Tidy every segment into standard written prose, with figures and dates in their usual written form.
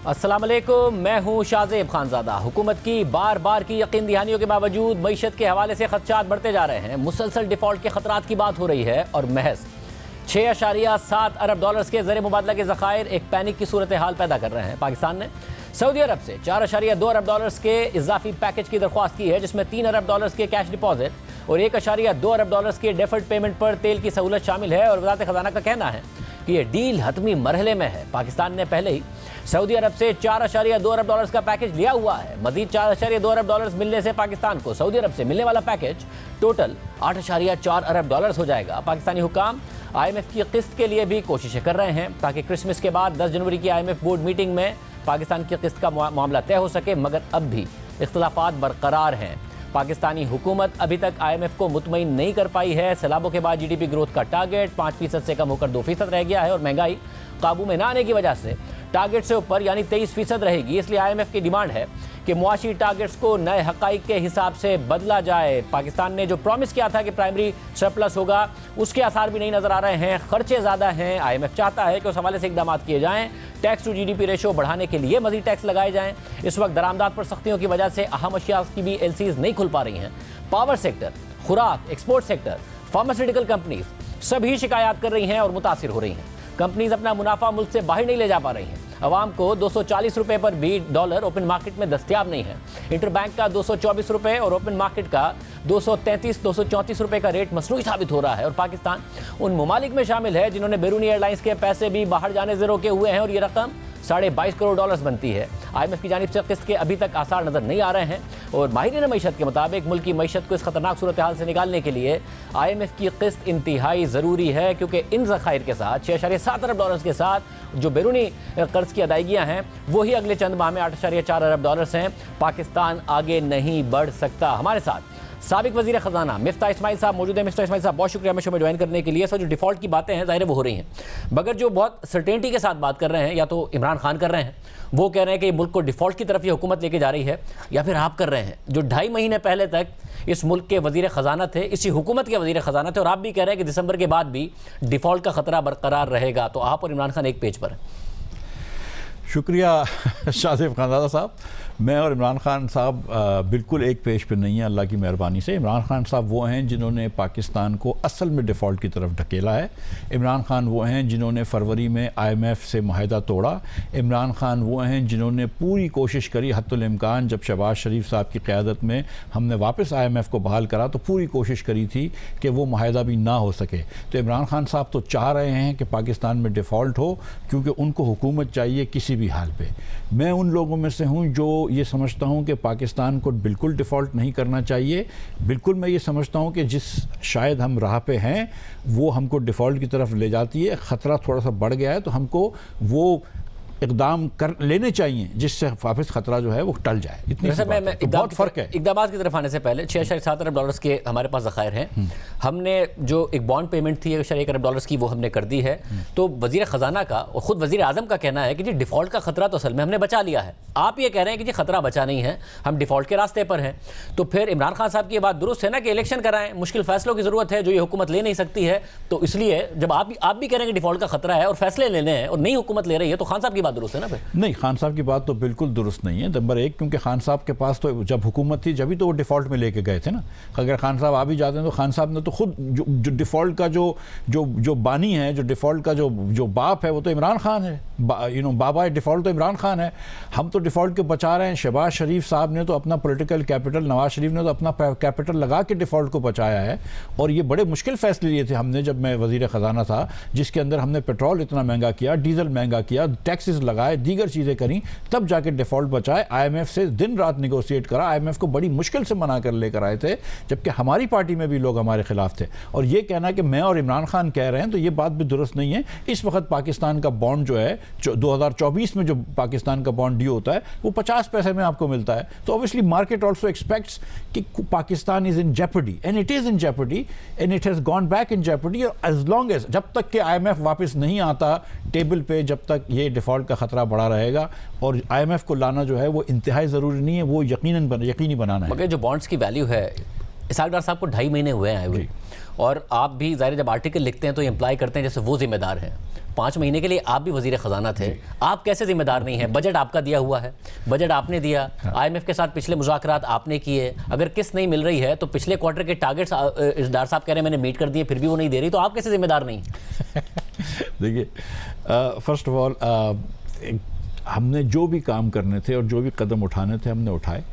अस्सलाम वालेकुम, मैं हूं शाहजेब खानजादा। हुकूमत की बार बार की यकीन दहानियों के बावजूद मईशत के हवाले से खदशात बढ़ते जा रहे हैं। मुसलसल डिफ़ॉल्ट के खतरात की बात हो रही है और महज 6.7 अरब डॉलर्स के ज़र मुबादला के ज़खायर एक पैनिक की सूरत हाल पैदा कर रहे हैं। पाकिस्तान ने सऊदी अरब से 4.2 अरब डॉलर्स के इजाफी पैकेज की दरख्वास्त की है, जिसमें 3 अरब डॉलर्स के कैश डिपॉजिट और 1.2 अरब डॉलर्स के डेफर्ड पेमेंट पर तेल की सहूलत शामिल है। और वज़ारत ख़जाना का कहना है कि यह डील हतमी मरहले में है। पाकिस्तान ने पहले ही सऊदी अरब से 4.2 अरब डॉलर्स का पैकेज लिया हुआ है। मजीद 4.2 अरब डॉलर्स मिलने से पाकिस्तान को सऊदी अरब से मिलने वाला पैकेज टोटल 8.4 अरब डॉलर्स हो जाएगा। पाकिस्तानी हुकाम IMF की किस्त के लिए भी कोशिशें कर रहे हैं ताकि क्रिसमस के बाद 10 जनवरी की IMF बोर्ड मीटिंग में पाकिस्तान की किस्त का मामला तय हो सके, मगर अब भी इख्तलाफात बरकरार हैं। पाकिस्तानी हुकूमत अभी तक IMF को मुतमईन नहीं कर पाई है। सैलाबों के बाद GDP ग्रोथ का टारगेट 5% से कम होकर 2% रह गया है और महंगाई काबू में ना आने की वजह से टारगेट से ऊपर यानी 23% रहेगी। इसलिए IMF की डिमांड है कि मुआशी टारगेट्स को नए हक़ाइक़ के हिसाब से बदला जाए। पाकिस्तान ने जो प्रॉमिस किया था कि प्राइमरी सरप्लस होगा, उसके आसार भी नहीं नज़र आ रहे हैं। खर्चे ज़्यादा हैं। IMF चाहता है कि उस हवाले से इकदाम किए जाएँ। टैक्स टू GDP रेशो बढ़ाने के लिए मज़ीद टैक्स लगाए जाएँ। इस वक्त दरामदात पर सख्तियों की वजह से अहम अशिया की भी LCs नहीं खुल पा रही हैं। पावर सेक्टर, खुराक, एक्सपोर्ट सेक्टर, फार्मास्यूटिकल कंपनीज सभी शिकायत कर रही हैं और मुतासिर हो रही हैं। कंपनीज अपना मुनाफा मुल्क से बाहर नहीं ले जा पा रही हैं। अवाम को 240 रुपये पर भी डॉलर ओपन मार्केट में दस्तियाब नहीं है। इंटरबैंक का 224 रुपये और ओपन मार्केट का 234 रुपये का रेट मसनूई साबित हो रहा है। और पाकिस्तान उन ममालिक में शामिल है जिन्होंने बैरूनी एयरलाइंस के पैसे भी बाहर जाने से रोके हुए हैं और ये रकम 22.5 करोड़ डॉलर्स बनती है। IMF की जानिब से किस्त के अभी तक आसार नज़र नहीं आ रहे हैं और माहिरीन मईशत के मुताबिक मुल्क की मईशत को इस खतरनाक सूरत हाल से निकालने के लिए IMF की किस्त इंतहाई ज़रूरी है, क्योंकि इन ज़खायर के साथ 6.7 अरब डॉलर्स के साथ जो बैरूनी कर्ज की अदायगियाँ हैं वही अगले चंद माह में 8.4 अरब डॉलर्स हैं। पाकिस्तान आगे नहीं बढ़ सकता। हमारे साथ साबिक वज़ीर ख़जाना मिफ्ता इस्माइल साहब मौजूद है। मिफ्ता इस्माइल साहब, बहुत शुक्रिया हमें शो में ज्वाइन करने के लिए। सर, जो डिफ़ॉल्ट की बातें हैं ज़ाहिर है वो हो रही हैं, मगर जो बहुत सर्टेनिटी के साथ बात कर रहे हैं या तो इमरान खान कर रहे हैं, वो कह रहे हैं कि मुल्क को डिफ़ॉल्ट की तरफ ये हुकूमत लेके जा रही है, या फिर आप कर रहे हैं जो 2.5 महीने पहले तक इस मुल्क के वज़ीर ख़जाना थे, इसी हुकूमत के वज़ीर ख़जाना थे, और आप भी कह रहे हैं कि दिसंबर के बाद भी डिफ़ॉल्ट का ख़तरा बरकरार रहेगा। तो आप और इमरान खान एक पेज पर हैं। शुक्रिया शाहजेब खानजादा साहब। मैं और इमरान खान साहब बिल्कुल एक पेज पे नहीं है, अल्लाह की मेहरबानी से। इमरान खान साहब वो हैं जिन्होंने पाकिस्तान को असल में डिफ़ॉल्ट की तरफ ढकेला है। इमरान खान वो हैं जिन्होंने फरवरी में IMF से माहिदा तोड़ा। इमरान खान वो हैं जिन्होंने पूरी कोशिश करी हत्तुल इम्कान, जब शहबाज शरीफ साहब की क़यादत में हमने वापस IMF को बहाल करा तो पूरी कोशिश करी थी कि वो माहिदा भी ना हो सके। तो इमरान खान साहब तो चाह रहे हैं कि पाकिस्तान में डिफ़ॉल्ट हो, क्योंकि उनको हुकूमत चाहिए किसी भी हाल पे। मैं उन लोगों में से हूँ जो ये समझता हूँ कि पाकिस्तान को बिल्कुल डिफ़ॉल्ट नहीं करना चाहिए। बिल्कुल मैं ये समझता हूँ कि जिस शायद हम राह पे हैं वो हमको डिफ़ॉल्ट की तरफ ले जाती है। ख़तरा थोड़ा सा बढ़ गया है तो हमको वो इक़दाम कर लेने चाहिए जिससे वापस खतरा जो है वो टल जाए। इतनी सी बात है। तो बहुत फ़र्क है। इक़दाम की तरफ आने से पहले 6.7 अरब डॉलर्स के हमारे पास ज़खायर हैं। हमने जो एक बॉन्ड पेमेंट थी 1 अरब डॉलर्स की, वो हमने कर दी है। तो वज़ीर ख़जाना का और ख़ुद वज़ीर आज़म का कहना है कि जी डिफ़ॉल्ट का ख़तरा तो असल में हमने बचा लिया है। आप ये कह रहे हैं कि जी ख़तरा बचा नहीं है, हम डिफ़ॉल्ट के रास्ते पर हैं। तो फिर इमरान खान साहब की बात दुरुस्त है ना कि इलेक्शन कराएं, मुश्किल फ़ैसलों की ज़रूरत है जो ये हुकूमत ले नहीं सकती है। तो इसलिए जब आप भी कह रहे हैं कि डिफ़ॉल्ट का ख़तरा है और फैसले लेने हैं और नई हुकूमत ले रही है, तो खान साहब की बात दुरुस्त है ना? फिर नहीं, खान साहब की बात तो बिल्कुल दुरुस्त नहीं है। नंबर एक, क्योंकि खान साहब के पास तो जब हुकूमत थी जब ही तो वो डिफ़ॉल्ट में लेके गए थे ना। अगर खान साहब आ भी जाते हैं तो खान साहब ने तो खुद जो डिफ़ॉल्ट का जो बानी है, जो डिफ़ॉल्ट का जो बाप है, वो तो इमरान खान है। बाबा डिफ़ॉल्ट तो इमरान खान है। हम तो डिफ़ॉल्ट के बचा रहे हैं। शहबाज शरीफ साहब ने तो अपना पॉलिटिकल कैपिटल, नवाज शरीफ ने तो अपना कैपिटल लगा के डिफ़ॉल्ट को बचाया है। और ये बड़े मुश्किल फ़ैसले लिए थे हमने जब मैं वज़ीर ख़जाना था, जिसके अंदर हमने पेट्रोल इतना महंगा किया, डीज़ल महंगा किया, टैक्सेस लगाए, दीगर चीज़ें करी, तब जाके डिफ़ॉल्ट बचाए। IMF से दिन रात निगोशिएट करा। IMF को बड़ी मुश्किल से मना कर लेकर आए थे, जबकि हमारी पार्टी में भी लोग हमारे खिलाफ थे। और ये कहना कि मैं और इमरान खान कह रहे हैं तो ये बात भी दुरुस्त नहीं है। इस वक्त पाकिस्तान का बॉन्ड जो है 2024 में जो पाकिस्तान का बॉन्ड ड्यू होता है वो 50 पैसे में आपको मिलता है। तो ऑब्वियसली मार्केट ऑल्सो एक्सपेक्ट्स कि Pakistan is in jeopardy and it is in jeopardy and it has gone back in jeopardy. As long as, जब तक कि IMF वापस नहीं आता टेबल पे, जब तक ये डिफ़ॉल्ट का ख़तरा बढ़ा रहेगा। और IMF को लाना जो है वो इंतहाई ज़रूरी नहीं है, वो यकीनी बनाना है। मगर जो बॉन्ड्स की वैल्यू है, इसाक डार साहब को 2.5 महीने हुए हैं आए हुए, और आप भी ज़ाहिर जब आर्टिकल लिखते हैं तो इम्प्लाई करते हैं जैसे वो जिम्मेदार हैं। 5 महीने के लिए आप भी वजीर खजाना थे, आप कैसे जिम्मेदार नहीं हैं? बजट आपका दिया हुआ है, बजट आपने दिया, IMF के साथ पिछले मुज़ाकरात आपने किए, अगर किस्त नहीं मिल रही है तो पिछले क्वार्टर के टारगेट्स डार साहब कह रहे हैं मैंने मीट कर दिए, फिर भी वो नहीं दे रही, तो आप कैसे जिम्मेदार नहीं? देखिए, फर्स्ट ऑफ ऑल हमने जो भी काम करने थे और जो भी कदम उठाने थे हमने उठाए,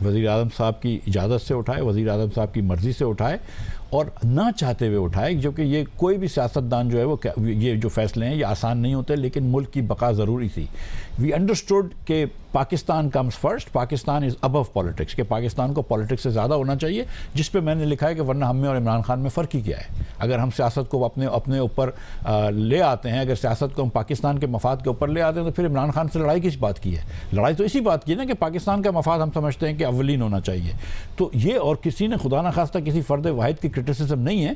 वज़ीर आज़म साहब की इजाज़त से उठाए, वज़ीर आज़म साहब की मर्ज़ी से उठाए और ना चाहते हुए उठाए, जो कि ये कोई भी सियासतदान जो है वो ये जो फ़ैसले हैं ये आसान नहीं होते, लेकिन मुल्क की बका ज़रूरी थी। वी अंडरस्टूड कि Pakistan comes first, Pakistan is above politics, कि पाकिस्तान को पॉलिटिक्स से ज़्यादा होना चाहिए, जिस पे मैंने लिखा है कि वरना हम में और इमरान खान में फ़र्क ही क्या है। अगर हम सियासत को अपने ऊपर ले आते हैं, अगर सियासत को हम पाकिस्तान के मफाद के ऊपर ले आते हैं, तो फिर इमरान खान से लड़ाई किस बात की है? लड़ाई तो इसी बात की है ना कि पाकिस्तान का मफाद हम समझते हैं कि अव्वलीन होना चाहिए। तो ये, और किसी ने खुदा न खास्ता किसी फ़र्द वाहिद की क्रिटिसिज्म नहीं है,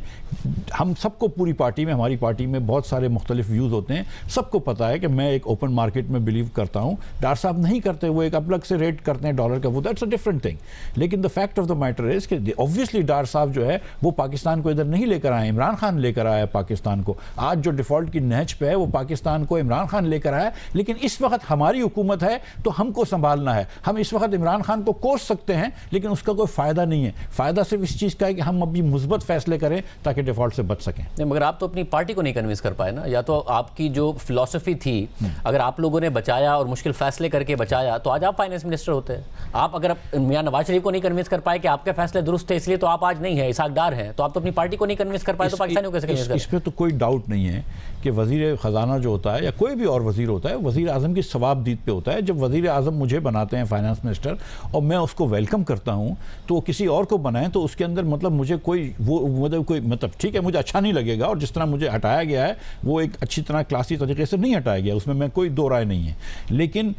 हम सबको पूरी पार्टी में, हमारी पार्टी में बहुत सारे मुख्तलिफ व्यूज़ होते हैं, सबको पता है कि मैं एक ओपन मार्केट में बिलीव करता हूँ, डार साहब नहीं करते, वो एक अलग से रेट करते हैं डॉलर का, वो दैट्स अ डिफरेंट थिंग। लेकिन the fact of the matter is कि ऑब्वियसली डार साहब जो है वो पाकिस्तान को इधर नहीं लेकर आए, इमरान खान लेकर आया पाकिस्तान को। आज जो डिफ़ॉल्ट की नहज पे है वो पाकिस्तान को इमरान खान लेकर आया, लेकिन इस वक्त हमारी हुकूमत है तो हमको संभालना है। हम इस वक्त इमरान खान को कोस सकते हैं, लेकिन उसका कोई फ़ायदा नहीं है। फ़ायदा सिर्फ इस चीज़ का है कि हम अभी मुस्बत फैसले करें ताकि डिफ़ॉल्ट से बच सकें। नहीं, मगर आप तो अपनी पार्टी को नहीं कन्विंस कर पाए ना, या तो आपकी जो फिलॉसफी थी, अगर आप लोगों ने बचाया और मुश्किल फैसले करके बचाया तो आज आप फाइनेंस मिनिस्टर होते हैं। आप अगर मियां नवाज शरीफ को नहीं कन्विंस कर पाए कि आपके फैसले दुरुस्त थे इसलिए तो आप आज नहीं है, इसाक डार हैं, तो आप तो अपनी पार्टी को नहीं कन्विंस कर पाए, तो पाकिस्तानियों को कैसे कन्विंस करें? इस पर तो कोई डाउट नहीं है कि वज़ीर ख़जाना जो होता है या कोई भी और वज़ीर होता है, वज़ीर आज़म की सवाबदीद पे होता है। जब वज़ीर आज़म मुझे बनाते हैं फाइनेंस मिनिस्टर और मैं उसको वेलकम करता हूँ, तो किसी और को बनाएं तो उसके अंदर मतलब मुझे कोई मतलब ठीक है, मुझे अच्छा नहीं लगेगा, और जिस तरह मुझे हटाया गया है वो एक अच्छी तरह क्लासी तरीके से नहीं हटाया गया, उसमें मैं कोई दो राय नहीं है। लेकिन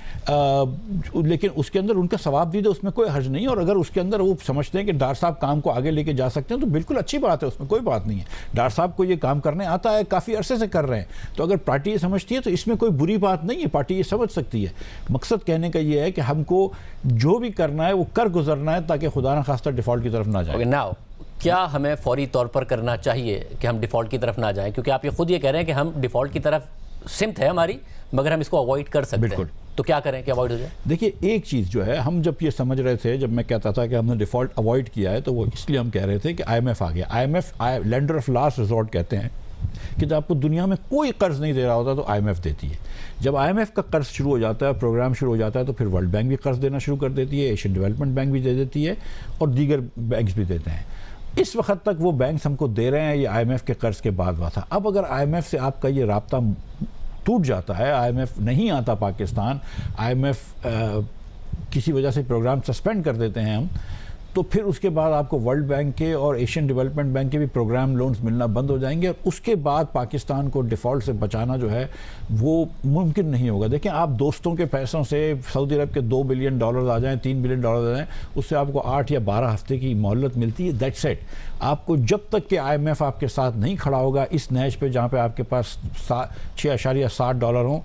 उसके अंदर उनका सवाबदीद है, उसमें कोई हर्ज नहीं है। और अगर उसके अंदर वो समझते हैं कि डार साहब काम को आगे लेके जा सकते हैं तो बिल्कुल अच्छी बात है, उसमें कोई बात नहीं है। डार साहब को ये काम करने आता है, काफ़ी अरसे से कर रहे हैं, तो अगर पार्टी ये समझती है तो इसमें कोई बुरी बात नहीं है, पार्टी ये समझ सकती है। मकसद कहने का ये है कि हमको जो भी करना है वो कर गुजरना है ताकि खुदा न खास्ता डिफ़ॉल्ट की तरफ ना जाए। नाउ क्या हमें फौरी तौर पर करना चाहिए कि हम डिफ़ॉल्ट की तरफ ना जाएं? क्योंकि आप ये खुद ये कह रहे हैं कि हम डिफ़ॉल्ट की तरफ सिमत है हमारी, मगर हम इसको अवॉइड कर सकते हैं, तो क्या करें कि अवॉइड हो जाए? देखिए, एक चीज़ जो है, हम जब ये समझ रहे थे, जब मैं कहता था कि हमने डिफ़ॉल्ट अवॉइड किया है, तो वो इसलिए हम कह रहे थे कि IMF आ गया। IMF lender of last resort कहते हैं कि जब आपको दुनिया में कोई कर्ज नहीं दे रहा होता तो IMF देती है। जब IMF का कर्ज शुरू हो जाता है, प्रोग्राम शुरू हो जाता है, तो फिर वर्ल्ड बैंक भी कर्ज देना शुरू कर देती है, एशियन डेवलपमेंट बैंक भी दे देती है और दीगर बैंक्स भी देते हैं। इस वक्त तक वो बैंक्स हमको दे रहे हैं, ये IMF के कर्ज के बाद हुआ था। अब अगर IMF से आपका ये राब्ता टूट जाता है, IMF नहीं आता पाकिस्तान, IMF किसी वजह से प्रोग्राम सस्पेंड कर देते हैं हम, तो फिर उसके बाद आपको वर्ल्ड बैंक के और एशियन डेवलपमेंट बैंक के भी प्रोग्राम लोन्स मिलना बंद हो जाएंगे, और उसके बाद पाकिस्तान को डिफ़ॉल्ट से बचाना जो है वो मुमकिन नहीं होगा। देखिए, आप दोस्तों के पैसों से सऊदी अरब के $2 बिलियन आ जाएं, $3 बिलियन आ जाएं, उससे आपको 8 या 12 हफ्ते की मोहलत मिलती है, दैट्स इट। आपको जब तक कि IMF आपके साथ नहीं खड़ा होगा इस नहज पे जहाँ पे आपके पास $6.60 हों,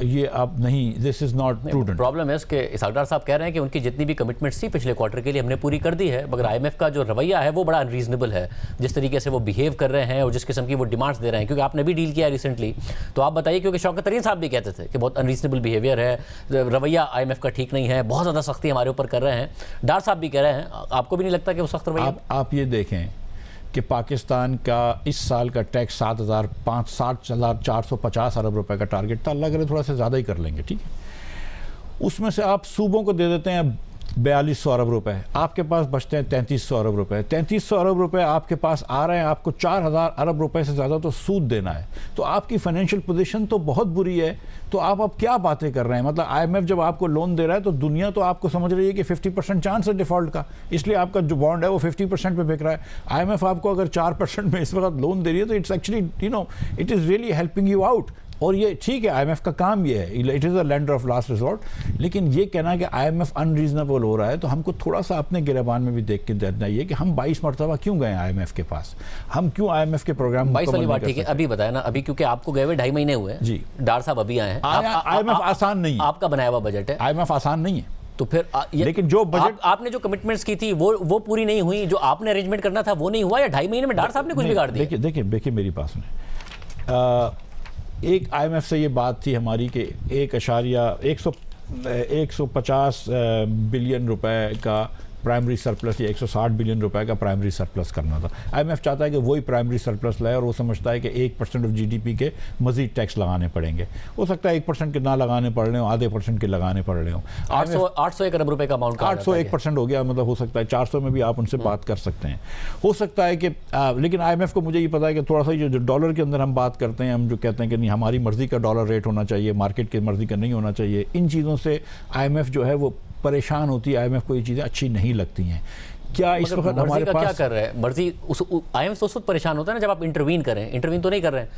ये आप नहीं, this is not prudent. Problem है कि इसाक डार साहब कह रहे हैं कि उनकी जितनी भी कमिटमेंट्स थी पिछले क्वार्टर के लिए हमने पूरी कर दी है, मगर IMF का जो रवैया है वो बड़ा अनरीजनेबल है, जिस तरीके से वो बिहेव कर रहे हैं और जिस किस्म की वो डिमांड्स दे रहे हैं। क्योंकि आपने भी डील किया रिसेंटली, तो आप बताइए, क्योंकि शौकत तरीन साहब भी कहते थे कि बहुत अनरीजनेबल बिहेवियर है, रवैया IMF का ठीक नहीं है, बहुत ज़्यादा सख्ती हमारे ऊपर कर रहे हैं। डार साहब भी कह रहे हैं, आपको भी नहीं लगता कि वो सख्त रवैया? आप ये देखें कि पाकिस्तान का इस साल का टैक्स 7,450 अरब रुपए का टारगेट था, अल्लाह करे थोड़ा सा ज़्यादा ही कर लेंगे, ठीक है। उसमें से आप सूबों को दे देते हैं 4200 अरब रुपए, आपके पास बचते हैं 3300 अरब रुपए। 3300 अरब रुपए आपके पास आ रहे हैं, आपको 4000 अरब रुपए से ज़्यादा तो सूद देना है, तो आपकी फाइनेंशियल पोजीशन तो बहुत बुरी है। तो आप अब क्या बातें कर रहे हैं? मतलब IMF जब आपको लोन दे रहा है तो दुनिया तो आपको समझ रही है कि 50% चांस है डिफ़ॉल्ट का, इसलिए आपका जो बॉन्ड है वो 50% पे बिक रहा है। IMF आपको अगर 4% में इस वक्त लोन दे रही है तो it's actually it is really helping you out. और ये ठीक है, IMF का काम ये है, it is a lender of last resort, लेकिन ये कहना कि IMF अनरीजनेबल हो रहा है, तो हमको थोड़ा सा अपने गिरबान में भी देख के देखना चाहिए कि हम 22 मरतबा क्यों गए IMF के पास, हम क्यों IMF के प्रोग्राम 22 वाली बात ठीक है, अभी बताया ना, अभी क्योंकि आपको गए हुए 2.5 महीने हुए हैं जी, डार साहब अभी आए हैं। IMF आसान नहीं है, आपका बनाया हुआ बजट है, IMF आसान नहीं है, तो फिर लेकिन जो बजट आपने जो कमिटमेंट्स की थी वो पूरी नहीं हुई, जो आपने अरेंजमेंट करना था वो नहीं हुआ, या 2.5 महीने में डार साहब ने कुछ बिगाड़ दिया? देखिए मेरी बात सुने, एक IMF से ये बात थी हमारी कि 150 बिलियन रुपए का प्राइमरी सरप्लस या 160 बिलियन रुपए का प्राइमरी सरप्लस करना था। IMF चाहता है कि वही प्राइमरी सरप्लस लाए और वो समझता है कि 1% ऑफ GDP के मजीद टैक्स लगाने पड़ेंगे। हो सकता है 1% के ना लगाने पड़ रहे हो, आधे % के लगाने पड़ रहे हो। 801 अरब रुपए का अमाउंट, 801% हो गया, मतलब हो सकता है 400 में भी आप उनसे बात कर सकते हैं। हो सकता है कि लेकिन IMF को मुझे ये पता है कि थोड़ा सा जो डॉलर के अंदर हम बात करते हैं, हम जो कहते हैं कि नहीं हमारी मर्जी का डॉलर रेट होना चाहिए, मार्केट की मर्जी का नहीं होना चाहिए, इन चीज़ों से IMF जो है वो परेशान होती है। IMF को ये चीज़ें अच्छी नहीं लगती हैं। क्या इस वक्त हमारे पास क्या कर रहे हैं मर्जी? IMF तो उस वक्त परेशान होता है ना जब आप इंटरवीन करें। इंटरवीन तो नहीं कर रहे हैं।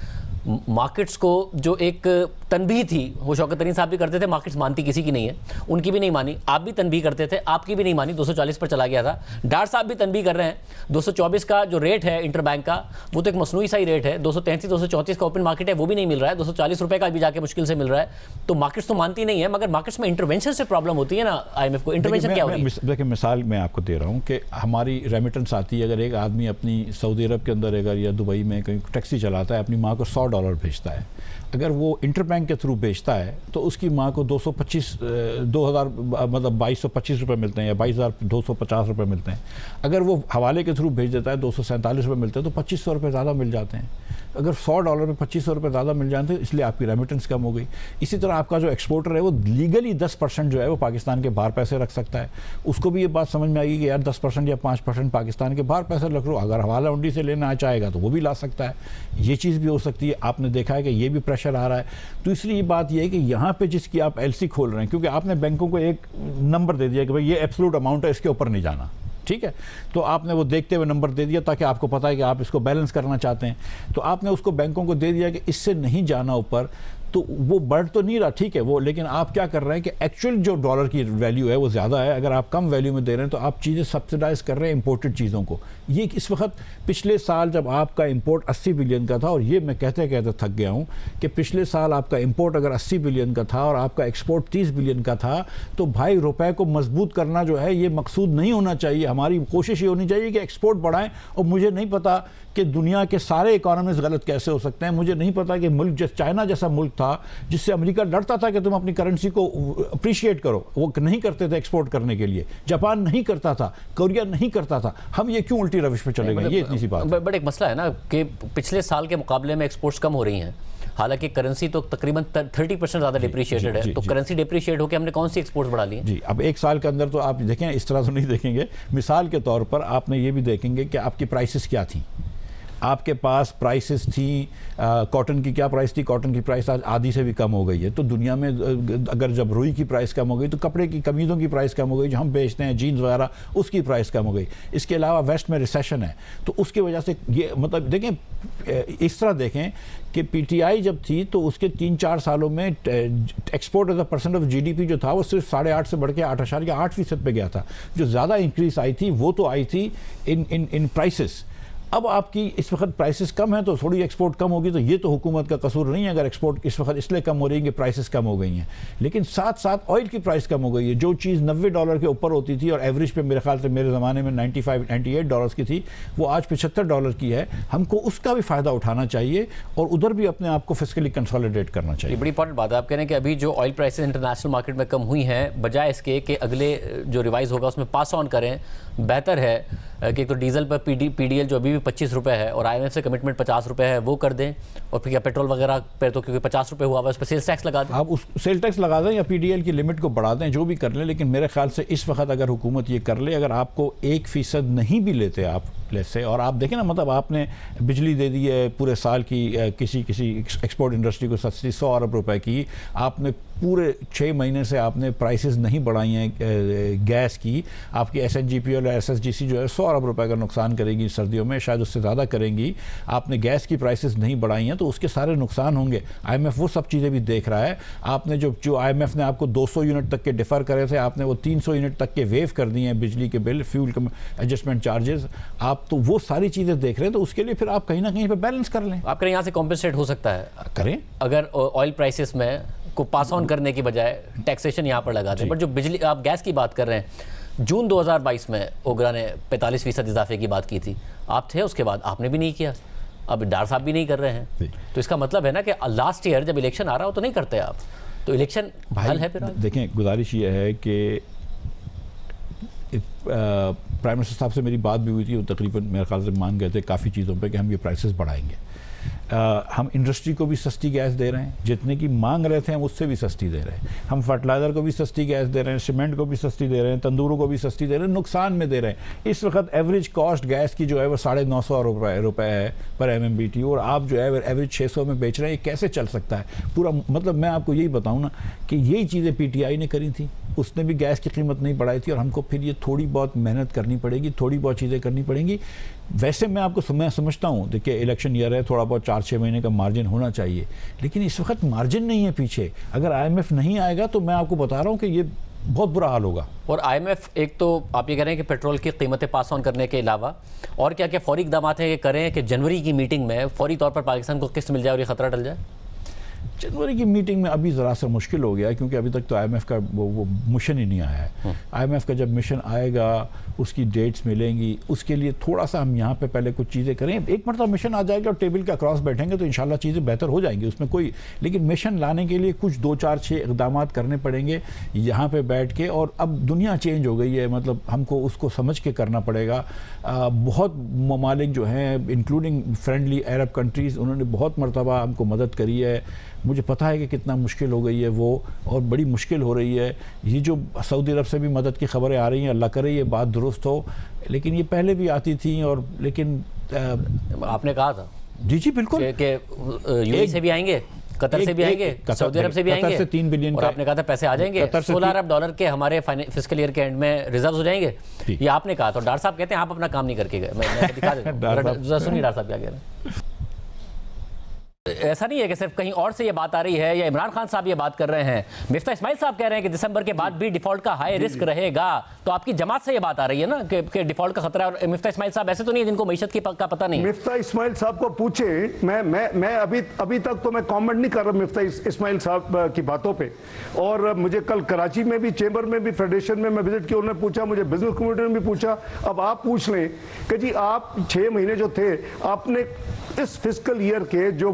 मार्केट्स को जो एक तनबीह थी वो शौकत तरीन साहब भी करते थे, मार्केट्स मानती किसी की नहीं है, उनकी भी नहीं मानी। आप भी तनबीह करते थे, आपकी भी नहीं मानी, 240 पर चला गया था। डार साहब भी तनबीह कर रहे हैं। 224 का जो रेट है इंटरबैंक का, वो तो एक मसनूई सा ही रेट है। 233 234 का ओपन मार्केट है, वो भी नहीं मिल रहा है। 240 रुपए का भी जाके मुश्किल से मिल रहा है। तो मार्केट्स तो मानती नहीं है, मगर मार्केट्स में इंटरवेंशन से प्रॉब्लम होती है ना। IMF को इंटरवेंशन क्या होगी? देखिए मिसाल मैं आपको दे रहा हूँ कि हमारी रेमिटेंस आती है। अगर एक आदमी अपनी सऊदी अरब के अंदर अगर या दुबई में कहीं टैक्सी चलाता है, अपनी माँ को $100 भेजता है, अगर वो इंटरबैंक के थ्रू बेचता है तो उसकी माँ को 2000 मतलब 2225 रुपये मिलते हैं या 2250 रुपये मिलते हैं। अगर वो हवाले के थ्रू भेज देता है 247 रुपये मिलते हैं, तो 2500 रुपये ज़्यादा मिल जाते हैं। अगर $100 में 2500 रुपये ज़्यादा मिल जाते हैं, इसलिए आपकी रेमिटेंस कम हो गई। इसी तरह आपका जो एक्सपोर्टर है वो लीगली 10% जो है वो पाकिस्तान के बाहर पैसे रख सकता है। उसको भी ये बात समझ में आएगी कि यार 10% या 5% पाकिस्तान के बाहर पैसे रख लो, अगर हवाला मंडी से लेना चाहेगा तो वो भी ला सकता है। ये चीज़ भी हो सकती है। आपने देखा है कि ये भी प्रेशर आ रहा है। दूसरी बात ये है कि यहाँ पे जिसकी आप LC खोल रहे हैं, क्योंकि आपने बैंकों को एक नंबर दे दिया कि भाई ये एब्सोल्यूट अमाउंट है, इसके ऊपर नहीं जाना, ठीक है। तो आपने वो देखते हुए नंबर दे दिया ताकि आपको पता है कि आप इसको बैलेंस करना चाहते हैं, तो आपने उसको बैंकों को दे दिया कि इससे नहीं जाना ऊपर। तो वो बढ़ तो नहीं रहा, ठीक है वो, लेकिन आप क्या कर रहे हैं कि एक्चुअल जो डॉलर की वैल्यू है वो ज़्यादा है। अगर आप कम वैल्यू में दे रहे हैं तो आप चीज़ें सब्सिडाइज कर रहे हैं इंपोर्टेड चीज़ों को। ये इस वक्त पिछले साल जब आपका इंपोर्ट 80 बिलियन का था, और ये मैं कहते कहते थक गया हूँ कि पिछले साल आपका इंपोर्ट अगर 80 बिलियन का था और आपका एक्सपोर्ट 30 बिलियन का था, तो भाई रुपए को मजबूत करना जो है ये मकसूद नहीं होना चाहिए। हमारी कोशिश ये होनी चाहिए कि एक्सपोर्ट बढ़ाएं। और मुझे नहीं पता कि दुनिया के सारे इकोनॉमिस्ट गलत कैसे हो सकते हैं। मुझे नहीं पता कि मुल्क जैसे चाइना जैसा मुल्क था जिससे अमेरिका डरता था कि तुम अपनी करेंसी को अप्रिशिएट करो, वो नहीं करते थे एक्सपोर्ट करने के लिए। जापान नहीं करता था, कोरिया नहीं करता था। हम ये क्यों उल्टी रविश पे चले गए? ये इतनी सी बात है। बट एक मसला है ना कि पिछले साल के मुकाबले में एक्सपोर्ट्स कम हो रही हैं, हालांकि करेंसी तो तकरीबन 30% ज़्यादा डिप्रिशिएटेड है। तो करेंसी डिप्रिशिएट होकर हमने कौन सी एक्सपोर्ट्स बढ़ा ली है? जी, अब एक साल के अंदर तो आप देखें, इस तरह तो नहीं देखेंगे। मिसाल के तौर पर आपने ये भी देखेंगे कि आपकी प्राइसेस क्या थी। आपके पास प्राइसेस थी, कॉटन की क्या प्राइस थी? कॉटन की प्राइस आज आधी से भी कम हो गई है। तो दुनिया में अगर जब रुई की प्राइस कम हो गई तो कपड़े की कमीज़ों की प्राइस कम हो गई, जो हम बेचते हैं जीन्स वगैरह, उसकी प्राइस कम हो गई। इसके अलावा वेस्ट में रिसेशन है, तो उसकी वजह से ये मतलब देखें, इस तरह देखें कि PTI जब थी तो उसके 3-4 सालों में export as a % of GDP जो था वो सिर्फ 8.5 से बढ़ के 8.8% पे गया था। जो ज़्यादा इंक्रीज आई थी वो तो आई थी इन प्राइसेस। अब आपकी इस वक्त प्राइसेस कम है तो थोड़ी एक्सपोर्ट कम होगी, तो ये तो हुकूमत का कसूर नहीं है अगर एक्सपोर्ट इस वक्त इसलिए कम हो रही है कि प्राइसेस कम हो गई हैं। लेकिन साथ साथ ऑयल की प्राइस कम हो गई है। जो चीज़ $90 के ऊपर होती थी और एवरेज पे मेरे ख्याल से मेरे ज़माने में $98 की थी, वो आज $75 की है। हमको उसका भी फ़ायदा उठाना चाहिए और उधर भी अपने आप को फिस्कली कंसोलिडेट करना चाहिए। ये बड़ी इंपॉर्टेंट बात है। आप कह रहे हैं कि अभी जो ऑयल प्राइसेस इंटरनेशनल मार्केट में कम हुई हैं, बजाय इसके कि अगले जो रिवाइज होगा उसमें पास ऑन करें, बेहतर है कि तो डीजल पर PDL जो अभी भी 25 रुपये है और IMF से कमिटमेंट 50 रुपये है वो कर दें, और फिर क्या पेट्रोल वगैरह पर तो क्योंकि 50 रुपये हुआ है उस पर सेल्स टैक्स लगा दें। आप उस सेल टैक्स लगा दें या PDL की लिमिट को बढ़ा दें, जो भी कर लें। लेकिन मेरे ख्याल से इस वक्त अगर हुकूमत ये कर ले, अगर आपको 1% नहीं भी लेते आप से, और आप देखें ना, मतलब आपने बिजली दे दी है पूरे साल की किसी एक्सपोर्ट इंडस्ट्री को सस्ती 100 अरब रुपए की, आपने पूरे 6 महीने से आपने प्राइसेस नहीं बढ़ाई हैं गैस की। आपकी SNGPL और SSGC जो है 100 अरब रुपए का नुकसान करेगी सर्दियों में, शायद उससे ज़्यादा करेंगी। आपने गैस की प्राइसेस नहीं बढ़ाई हैं तो उसके सारे नुकसान होंगे। IMF वो सब चीज़ें भी देख रहा है। आपने जो IMF ने आपको 200 यूनिट तक के डिफ़र करे थे, आपने वो 300 यूनिट तक के वेव कर दिए हैं बिजली के बिल, फ्यूल एडजस्टमेंट चार्जेस। आप तो वो सारी चीज़ें देख रहे हैं, तो उसके लिए फिर आप कहीं ना कहीं पे बैलेंस कर लें। आप करें यहाँ से कॉम्पेंसेट हो सकता है, करें अगर ऑयल प्राइसेस में को पास ऑन करने की बजाय टैक्सेशन यहाँ पर लगा दें। बट जो बिजली, आप गैस की बात कर रहे हैं, जून 2022 में ओगरा ने 45% इजाफे की बात की थी, आप थे उसके बाद, आपने भी नहीं किया। अब डार साहब भी नहीं कर रहे हैं, तो इसका मतलब है ना कि लास्ट ईयर जब इलेक्शन आ रहा हो तो नहीं करते आप, तो इलेक्शन हल है फिर। देखें, गुजारिश ये है कि प्राइम मिनिस्टर साहब से मेरी बात भी हुई थी, वो तकरीबन मेरे ख्याल से मान गए थे काफ़ी चीज़ों पे कि हम ये प्राइसेस बढ़ाएंगे। हम इंडस्ट्री को भी सस्ती गैस दे रहे हैं, जितने की मांग रहे थे हम उससे भी सस्ती दे रहे हैं। हम फर्टिलाइज़र को भी सस्ती गैस दे रहे हैं, सीमेंट को भी सस्ती दे रहे हैं, तंदूरों को भी सस्ती दे रहे हैं, नुकसान में दे रहे हैं। इस वक्त एवरेज कॉस्ट गैस की जो है वो 950 रुपये है पर MMBTU, और आप जो है एवरेज 600 में बेच रहे हैं। ये कैसे चल सकता है पूरा? मतलब मैं आपको यही बताऊँ ना कि यही चीज़ें PTI ने करी थी, उसने भी गैस की कीमत नहीं बढ़ाई थी, और हमको फिर ये थोड़ी बहुत मेहनत करनी पड़ेगी, थोड़ी बहुत चीज़ें करनी पड़ेंगी। वैसे मैं आपको समझता हूँ, देखिए इलेक्शन ईयर है, थोड़ा बहुत 4-6 महीने का मार्जिन होना चाहिए, लेकिन इस वक्त मार्जिन नहीं है पीछे। अगर IMF नहीं आएगा तो मैं आपको बता रहा हूँ कि ये बहुत बुरा हाल होगा। और IMF, एक तो आप ये कह रहे हैं कि पेट्रोल की कीमतें पास ऑन करने के अलावा और क्या क्या फौरी इकदाम हैं कि करें कि जनवरी की मीटिंग में फौरी तौर पर पाकिस्तान को किस्त मिल जाए और ये खतरा टल जाए? जनवरी की मीटिंग में अभी ज़रा सा मुश्किल हो गया है, क्योंकि अभी तक तो IMF का वो मिशन ही नहीं आया है। IMF का जब मिशन आएगा, उसकी डेट्स मिलेंगी, उसके लिए थोड़ा सा हम यहाँ पे पहले कुछ चीज़ें करें। एक मरतबा मिशन आ जाएगा और टेबल के अक्रॉस बैठेंगे तो इंशाल्लाह चीज़ें बेहतर हो जाएंगी, उसमें कोई, लेकिन मिशन लाने के लिए कुछ 2-4-6 इक़दाम करने पड़ेंगे यहाँ पे बैठ के। और अब दुनिया चेंज हो गई है, मतलब हमको उसको समझ के करना पड़ेगा। बहुत ममालिक जो हैं, इंक्लूडिंग फ्रेंडली अरब कंट्रीज़, उन्होंने बहुत मरतबा हमको मदद करी है। मुझे पता है कि कितना मुश्किल हो गई है वो, और बड़ी मुश्किल हो रही है। ये जो सऊदी अरब से भी मदद की खबरें आ रही हैं, अल्लाह करे ये बात दुरुस्त हो, लेकिन ये पहले भी आती थी। और लेकिन आपने कहा था जी बिल्कुल कि UAE से भी आएंगे, कतर से भी आएंगे, सऊदी अरब से भी आएंगे, से 3 बिलियन और आपने कहा था पैसे आ जाएंगे, $16 अरब के हमारे फिस्कल ईयर के एंड में रिजर्व हो जाएंगे, ये आपने कहा। तो डार साहब कहते हैं आप अपना काम नहीं करके गए। मैं दिखा देता हूं, सुनिए डार साहब क्या कह रहे हैं। ऐसा नहीं है कि सिर्फ कहीं और से ये बात आ रही है या इमरान खान साहब ये बात कर रहे हैं। मिफ्ता इस्माइल साहब कह रहे हैं कि दिसंबर के बाद भी डिफॉल्ट का हाई रिस्क रहेगा, तो आपकी जमात से ये बात आ रही है ना कि डिफॉल्ट का खतरा है। और मिफ्ता इस्माइल साहब ऐसे तो नहीं है जिनको मईशत का पता नहीं। मिफ्ता इस्माइल साहब को पूछे, मैं अभी तक तो मैं कमेंट नहीं कर रहा मिफ्ता इस्माइल साहब की बातों पे। और मुझे कल कराची में भी, चेंबर में भी, फेडरेशन में मैं विजिट किया, उन्होंने पूछा, मुझे बिजनेस कम्युनिटी ने भी पूछा। अब आप पूछ लें कि जी आप 6 महीने जो थे, आपने इस फिस्कल ईयर के जो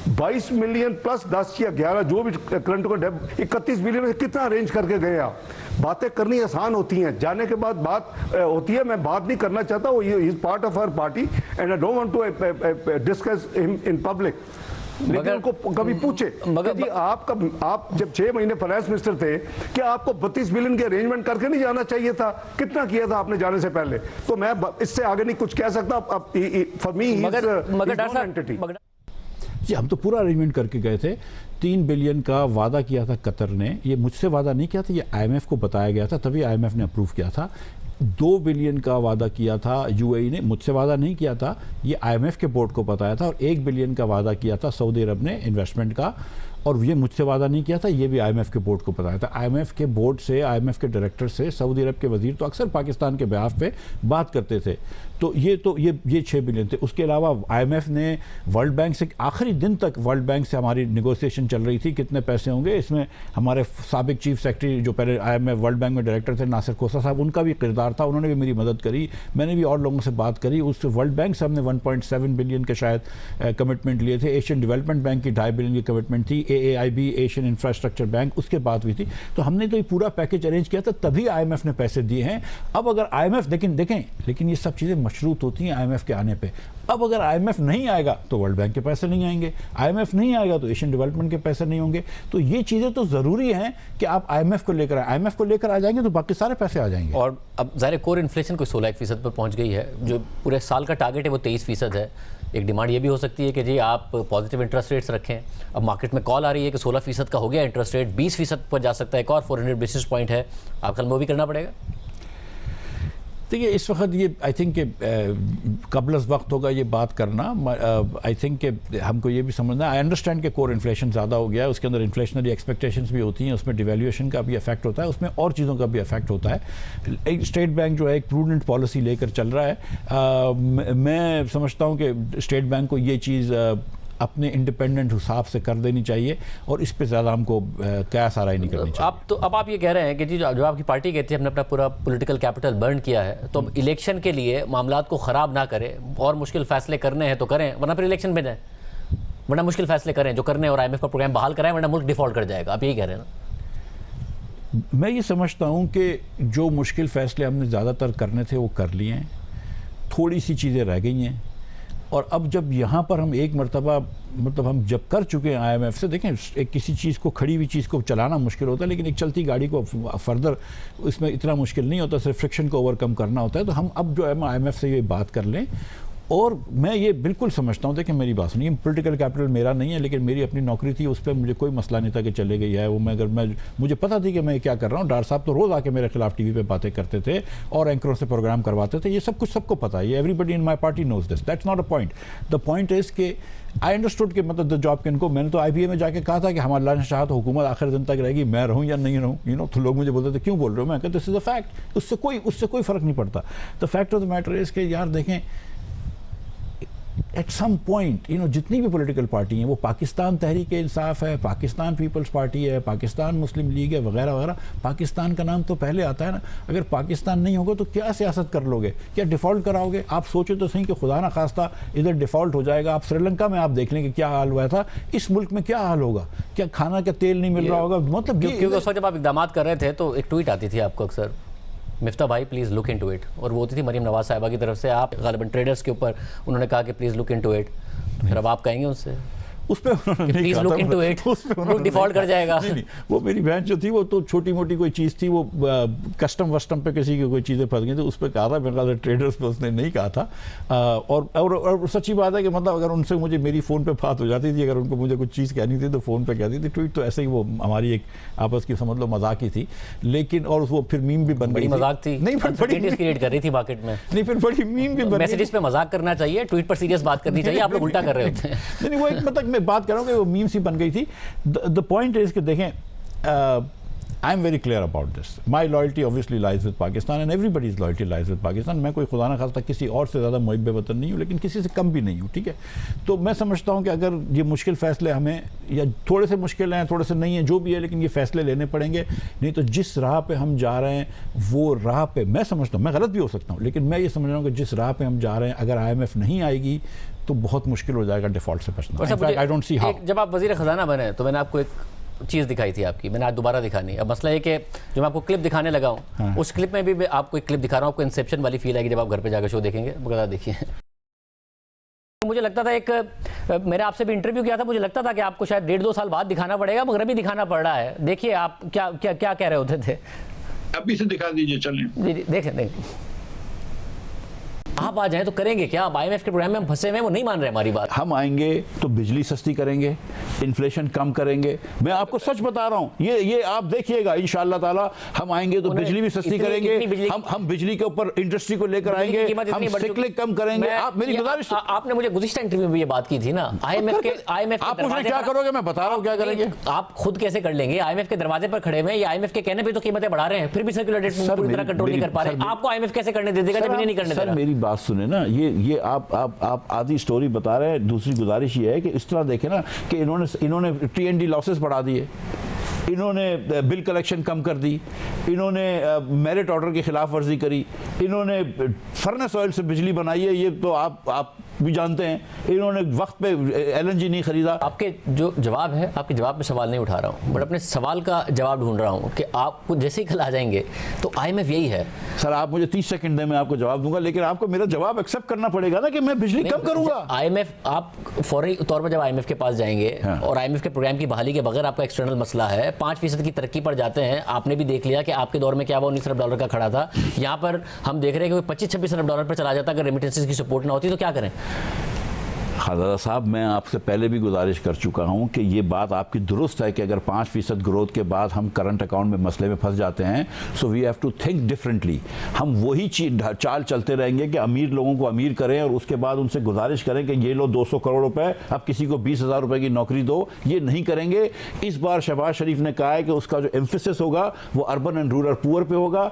22 मिलियन प्लस 10 या 11 जो भी करंट को 31 बिलियन में कितना अरेंज करके गए आप? बातें करनी आसान होती हैं, जाने के बाद बात होती है। मैं बात नहीं करना चाहता, वो is part of her party and I don't want to discuss him in public. लेकिन उनको कभी पूछे जी आप जब 6 महीने फाइनेंस मिनिस्टर थे, क्या आपको 32 बिलियन के अरेंजमेंट करके नहीं जाना चाहिए था? कितना किया था आपने जाने से पहले? तो मैं इससे आगे नहीं कुछ कह सकता। फॉर मी जी, हम तो पूरा अरेंजमेंट करके गए थे। 3 बिलियन का वादा किया था कतर ने, ये मुझसे वादा नहीं किया था, ये IMF को बताया गया था, तभी IMF ने अप्रूव किया था। 2 बिलियन का वादा किया था UAE ने, मुझसे वादा नहीं किया था, ये IMF के बोर्ड को बताया था। और 1 बिलियन का वादा किया था सऊदी अरब ने इन्वेस्टमेंट का, और ये मुझसे वादा नहीं किया था, ये भी IMF के बोर्ड को बताया था। IMF के बोर्ड से, IMF के डायरेक्टर से सऊदी अरब के वजीर तो अक्सर पाकिस्तान के बिहाफ पे बात करते थे। तो ये 6 बिलियन थे। उसके अलावा IMF ने वर्ल्ड बैंक से, आखिरी दिन तक वर्ल्ड बैंक से हमारी नेगोशिएशन चल रही थी कितने पैसे होंगे। इसमें हमारे साबिक चीफ सेक्रेटरी जो पहले IMF वर्ल्ड बैंक में डायरेक्टर थे, नासिर खोसा साहब, उनका भी किरदार था, उन्होंने भी मेरी मदद करी। मैंने भी और लोगों से बात करी। उससे वर्ल्ड बैंक से हमने 1.7 बिलियन के शायद कमिटमेंट लिए थे। एशियन डेवलपमेंट बैंक की 2.5 बिलियन की कमिटमेंट थी। AAIB, एशियन इंफ्रास्ट्रक्चर बैंक, उसके बाद हुई थी। तो हमने तो ये पूरा पैकेज अरेंज किया था, तभी IMF ने पैसे दिए हैं। अब अगर IMF लेकिन ये सब चीज़ें मशरूत होती हैं IMF के आने पे। अब अगर IMF नहीं आएगा तो वर्ल्ड बैंक के पैसे नहीं आएंगे, IMF नहीं आएगा तो एशियन डेवलपमेंट के पैसे नहीं होंगे। तो ये चीज़ें तो ज़रूरी हैं कि आप IMF को लेकर आए। IMF को लेकर आ जाएंगे तो बाकी सारे पैसे आ जाएंगे। और अब ज़ाहिर कोर इन्फ्लेशन कोई 16% पर पहुंच गई है, जो पूरे साल का टारगेट है वो 23% है। एक डिमांड ये भी हो सकती है कि जी आप पॉजिटिव इंटरेस्ट रेट्स रखें। अब मार्केट में कॉल आ रही है कि 16% का हो गया इंटरेस्ट रेट, 20% पर जा सकता है, एक और 400 बेसिस पॉइंट है। आप कल वो भी करना पड़ेगा। देखिए, इस वक्त ये आई थिंक कि कबल वक्त होगा ये बात करना। आई थिंक कि हमको ये भी समझना, आई अंडरस्टैंड कि कोर इन्फ्लेशन ज़्यादा हो गया है, उसके अंदर इन्फ्लेशनरी एक्सपेक्टेशंस भी होती हैं, उसमें डिवैल्यूएशन का भी इफेक्ट होता है, उसमें और चीज़ों का भी इफेक्ट होता है। स्टेट बैंक जो है एक प्रूडेंट पॉलिसी लेकर चल रहा है। मैं समझता हूँ कि स्टेट बैंक को ये चीज़ अपने इंडिपेंडेंट हिसाब से कर देनी चाहिए और इस पे ज़्यादा हमको क्या साराई नहीं करनी चाहिए। अब आप ये कह रहे हैं कि जी जो आपकी पार्टी कहती है हमने अपना पूरा पॉलिटिकल कैपिटल बर्न किया है, तो अब इलेक्शन के लिए मामलात को ख़राब ना करें और मुश्किल फैसले करने हैं तो करें, वरना फिर इलेक्शन में जाएं, वरना मुश्किल फैसले करें जो करने और IMF का प्रोग्राम बहाल कराएं, वरना मुल्क डिफॉल्ट कर जाएगा। आप यही कह रहे हैं ना? मैं ये समझता हूँ कि जो मुश्किल फ़ैसले हमने ज़्यादातर करने थे वो कर लिए हैं, थोड़ी सी चीज़ें रह गई हैं, और अब जब यहाँ पर हम एक मरतबा मतलब हम जब कर चुके हैं IMF से, देखें एक किसी चीज़ को, खड़ी हुई चीज़ को चलाना मुश्किल होता है, लेकिन एक चलती गाड़ी को फर्दर इसमें इतना मुश्किल नहीं होता, सिर्फ फ्रिक्शन को ओवरकम करना होता है। तो हम अब जो है IMF से ये बात कर लें, और मैं ये बिल्कुल समझता हूँ, देखिए मेरी बात सुनिए, पॉलिटिकल कैपिटल मेरा नहीं है, लेकिन मेरी अपनी नौकरी थी, उस पर मुझे कोई मसला नहीं था कि चले गई है वो। मुझे पता थी कि मैं क्या कर रहा हूँ। डार साहब तो रोज़ आके मेरे खिलाफ टीवी पे बातें करते थे और एंकरों से प्रोग्राम करवाते थे, ये सब कुछ सबको पता है, everybody in my party knows this, that's not a point. The point is कि आई अंडरस्टूड कि मतलब द जॉब किनको, मैंने तो IBA में जाके कहा था कि हमारा अल्लाह ने चाहा तो हुकूमत आखिर दिन तक रहेगी, मैं रहूँ या नहीं रहूँ, तो लोग मुझे बोलते थे क्यों बोल रहे हो, मैं कहता दिस इज़ अ फैक्ट, उससे कोई फ़र्क नहीं पड़ता। The fact of the matter is कि यार देखें, एट सम पॉइंट जितनी भी पॉलिटिकल पार्टी हैं, वो पाकिस्तान तहरीक इंसाफ है, पाकिस्तान पीपल्स पार्टी है, पाकिस्तान मुस्लिम लीग है, वगैरह वगैरह, पाकिस्तान का नाम तो पहले आता है ना। अगर पाकिस्तान नहीं होगा तो क्या सियासत कर लोगे, क्या डिफ़ॉल्ट कराओगे? आप सोचो तो सही कि खुदा ना खास्ता इधर डिफ़ॉल्ट हो जाएगा। आप श्रीलंका में आप देख लें कि क्या हाल हुआ था, इस मुल्क में क्या हाल होगा, क्या खाना का तेल नहीं मिल रहा होगा, मतलब क्योंकि उस वक्त जब आप इक़दामात कर रहे थे तो एक ट्वीट आती थी आपको अक्सर, मिफ्ता भाई प्लीज़ लुक इनटू इट, और वो होती थी मरीम नवाज साहिबा की तरफ से, आप गालिबन ट्रेडर्स के ऊपर उन्होंने कहा कि प्लीज़ लुक इनटू इट, तो फिर अब आप कहेंगे उससे उस पर उन्होंने नहीं प्लीज कहा लुक था, इनटू इट, उस पे उन्होंने डिफॉल्ट कर जाएगा। नहीं, वो मेरी बहन जो थी वो तो छोटी मोटी कोई चीज़ थी, वो कस्टम वस्टम पे किसी की कोई चीज़ें फंस गई थी, उस पर कहा था, मेरे ख्याल से ट्रेडर्स पे उसने नहीं कहा था। और सच्ची बात है कि मतलब अगर उनसे मुझे मेरी फ़ोन पे बात हो जाती थी, अगर उनको मुझे कुछ चीज़ कहनी थी तो फ़ोन पे कहती थी, ट्वीट तो ऐसे ही वो हमारी एक आपस की समझ लो मजाक ही थी, लेकिन और वो फिर मीम भी बन गई, मजाक थी, नहीं बड़ी क्रिएट कर रही थी मार्केट में, नहीं फिर बड़ी मीम भी बन गई। मैसेजेस पे मजाक करना चाहिए, ट्वीट पर सीरियस बात करनी चाहिए, आप लोग उल्टा कर रहे होते हैं। नहीं वो एक मतलब मैं बात कर रहा हूँ कि वो मीम सी बन गई थी। द पॉइंट इज कि देखें, I am very clear about this, my loyalty obviously lies with Pakistan and everybody's loyalty lies with Pakistan. मैं कोई खुदा ना खास्ता किसी और से ज़्यादा मुहिब वतन नहीं हूँ, लेकिन किसी से कम भी नहीं हूँ, ठीक है। तो मैं समझता हूँ कि अगर ये मुश्किल फ़ैसले हमें, या थोड़े से मुश्किल हैं थोड़े से नहीं हैं, जो भी है, लेकिन ये फ़ैसले लेने पड़ेंगे। नहीं तो जिस राह पे हम जा रहे हैं वो राह पे, मैं समझता हूँ, मैं गलत भी हो सकता हूँ, लेकिन मैं ये समझ रहा हूँ कि जिस राह पे हम जा रहे हैं, अगर IMF नहीं आएगी तो बहुत मुश्किल हो जाएगा डिफ़ॉल्ट से बचना। I don't see how. जब आप वज़ीर ख़जाना बने तो मैंने आपको एक चीज़ दिखाई थी आपकी, मैंने आज दोबारा दिखानी। अब मसला ये कि जो मैं आपको क्लिप दिखाने लगा हूँ, हाँ। उस क्लिप में भी मैं आपको एक क्लिप दिखा रहा हूँ, आपको इंसेप्शन वाली फील आएगी जब आप घर पे जाकर शो देखेंगे। बता देखिए, मुझे लगता था मैंने आपसे भी इंटरव्यू किया था, मुझे लगता था कि आपको शायद 1.5-2 साल बाद दिखाना पड़ेगा, मगर अभी दिखाना पड़ रहा है। देखिए आप क्या कह रहे होते थे, अभी से दिखा दीजिए, चलें। देखें आप आ जाएं तो करेंगे क्या? IMF के प्रोग्राम में हम फंसे हुए हैं, वो नहीं मान रहे हमारी बात। हम आएंगे तो बिजली सस्ती करेंगे, इन्फ्लेशन कम करेंगे। मैं आपको सच बता रहा हूँ, ये आप देखिएगा इंशाअल्लाह ताला, हम आएंगे तो बिजली भी सस्ती करेंगे, हम बिजली के ऊपर इंडस्ट्री को लेकर आएंगे, हम सिकले कम करेंगे। आप मेरी गुजारिश, आपने मुझे गुज़िश्ता इंटरव्यू में ये बात की थी ना, IMF के आप मुझे क्या करोगे, मैं बता रहा हूँ क्या करेंगे। आप खुद कैसे कर लेंगे? IMF के दरवाजे पर खड़े हुए, IMF के कहने पे तो कीमतें बढ़ा रहे हैं, फिर भी सर्कुलर रेट पूरी तरह कंट्रोल नहीं कर पा रहे। आपको IMF कैसे करने दे देगा जब इन्हें नहीं करने दे रहा? मेरी बात सुने ना, ये आप आधी स्टोरी बता रहे हैं। दूसरी गुजारिश ये है कि इस तरह देखें ना कि इन्होंने T&D लॉसेस बढ़ा दिए, इन्होंने बिल कलेक्शन कम कर दी, इन्होंने मेरिट ऑर्डर की खिलाफ वर्जी करी, इन्होंने फर्नेस ऑयल से बिजली बनाई है, ये तो आप भी जानते हैं, इन्होंने वक्त पे LNG नहीं खरीदा। आपके जो जवाब है, आपके जवाब पे सवाल नहीं उठा रहा हूँ, बट अपने सवाल का जवाब ढूंढ रहा हूँ कि आप जैसे ही कल आ जाएंगे तो IMF यही है। सर आप मुझे 30 सेकंड दें, मैं आपको जवाब दूंगा, लेकिन आपको मेरा जवाब एक्सेप्ट करना पड़ेगा ना कि मैं बिजली कम करूंगा। IMF आप फौरी तौर पर जब IMF के पास जाएंगे, हाँ। और IMF के प्रोग्राम की बहाली के बगैर आपका एक्सटर्नल मसला है, 5% की तरक्की पर जाते हैं। आपने भी देख लिया कि आपके दौर में क्या हुआ, $19 अरब का खड़ा था, यहाँ पर हम देख रहे हैं कि 25-26 अरब पर चला जाता अगर रेमिटेंसेस की सपोर्ट ना होती तो क्या करें? खाजा साहब, मैं आपसे पहले भी गुजारिश कर चुका हूं कि ये बात आपकी दुरुस्त है कि अगर 5% ग्रोथ के बाद हम करंट अकाउंट में मसले में फंस जाते हैं, so we have to think differently. हम वही चाल चलते रहेंगे कि अमीर लोगों को अमीर करें और उसके बाद उनसे गुजारिश करें कि ये लो 200 करोड़ रुपए, अब किसी को 20,000 रुपए की नौकरी दो। ये नहीं करेंगे। इस बार शहबाज शरीफ ने कहा है कि उसका जो एम्फेसिस होगा वो अर्बन एंड रूरल पुअर पे होगा।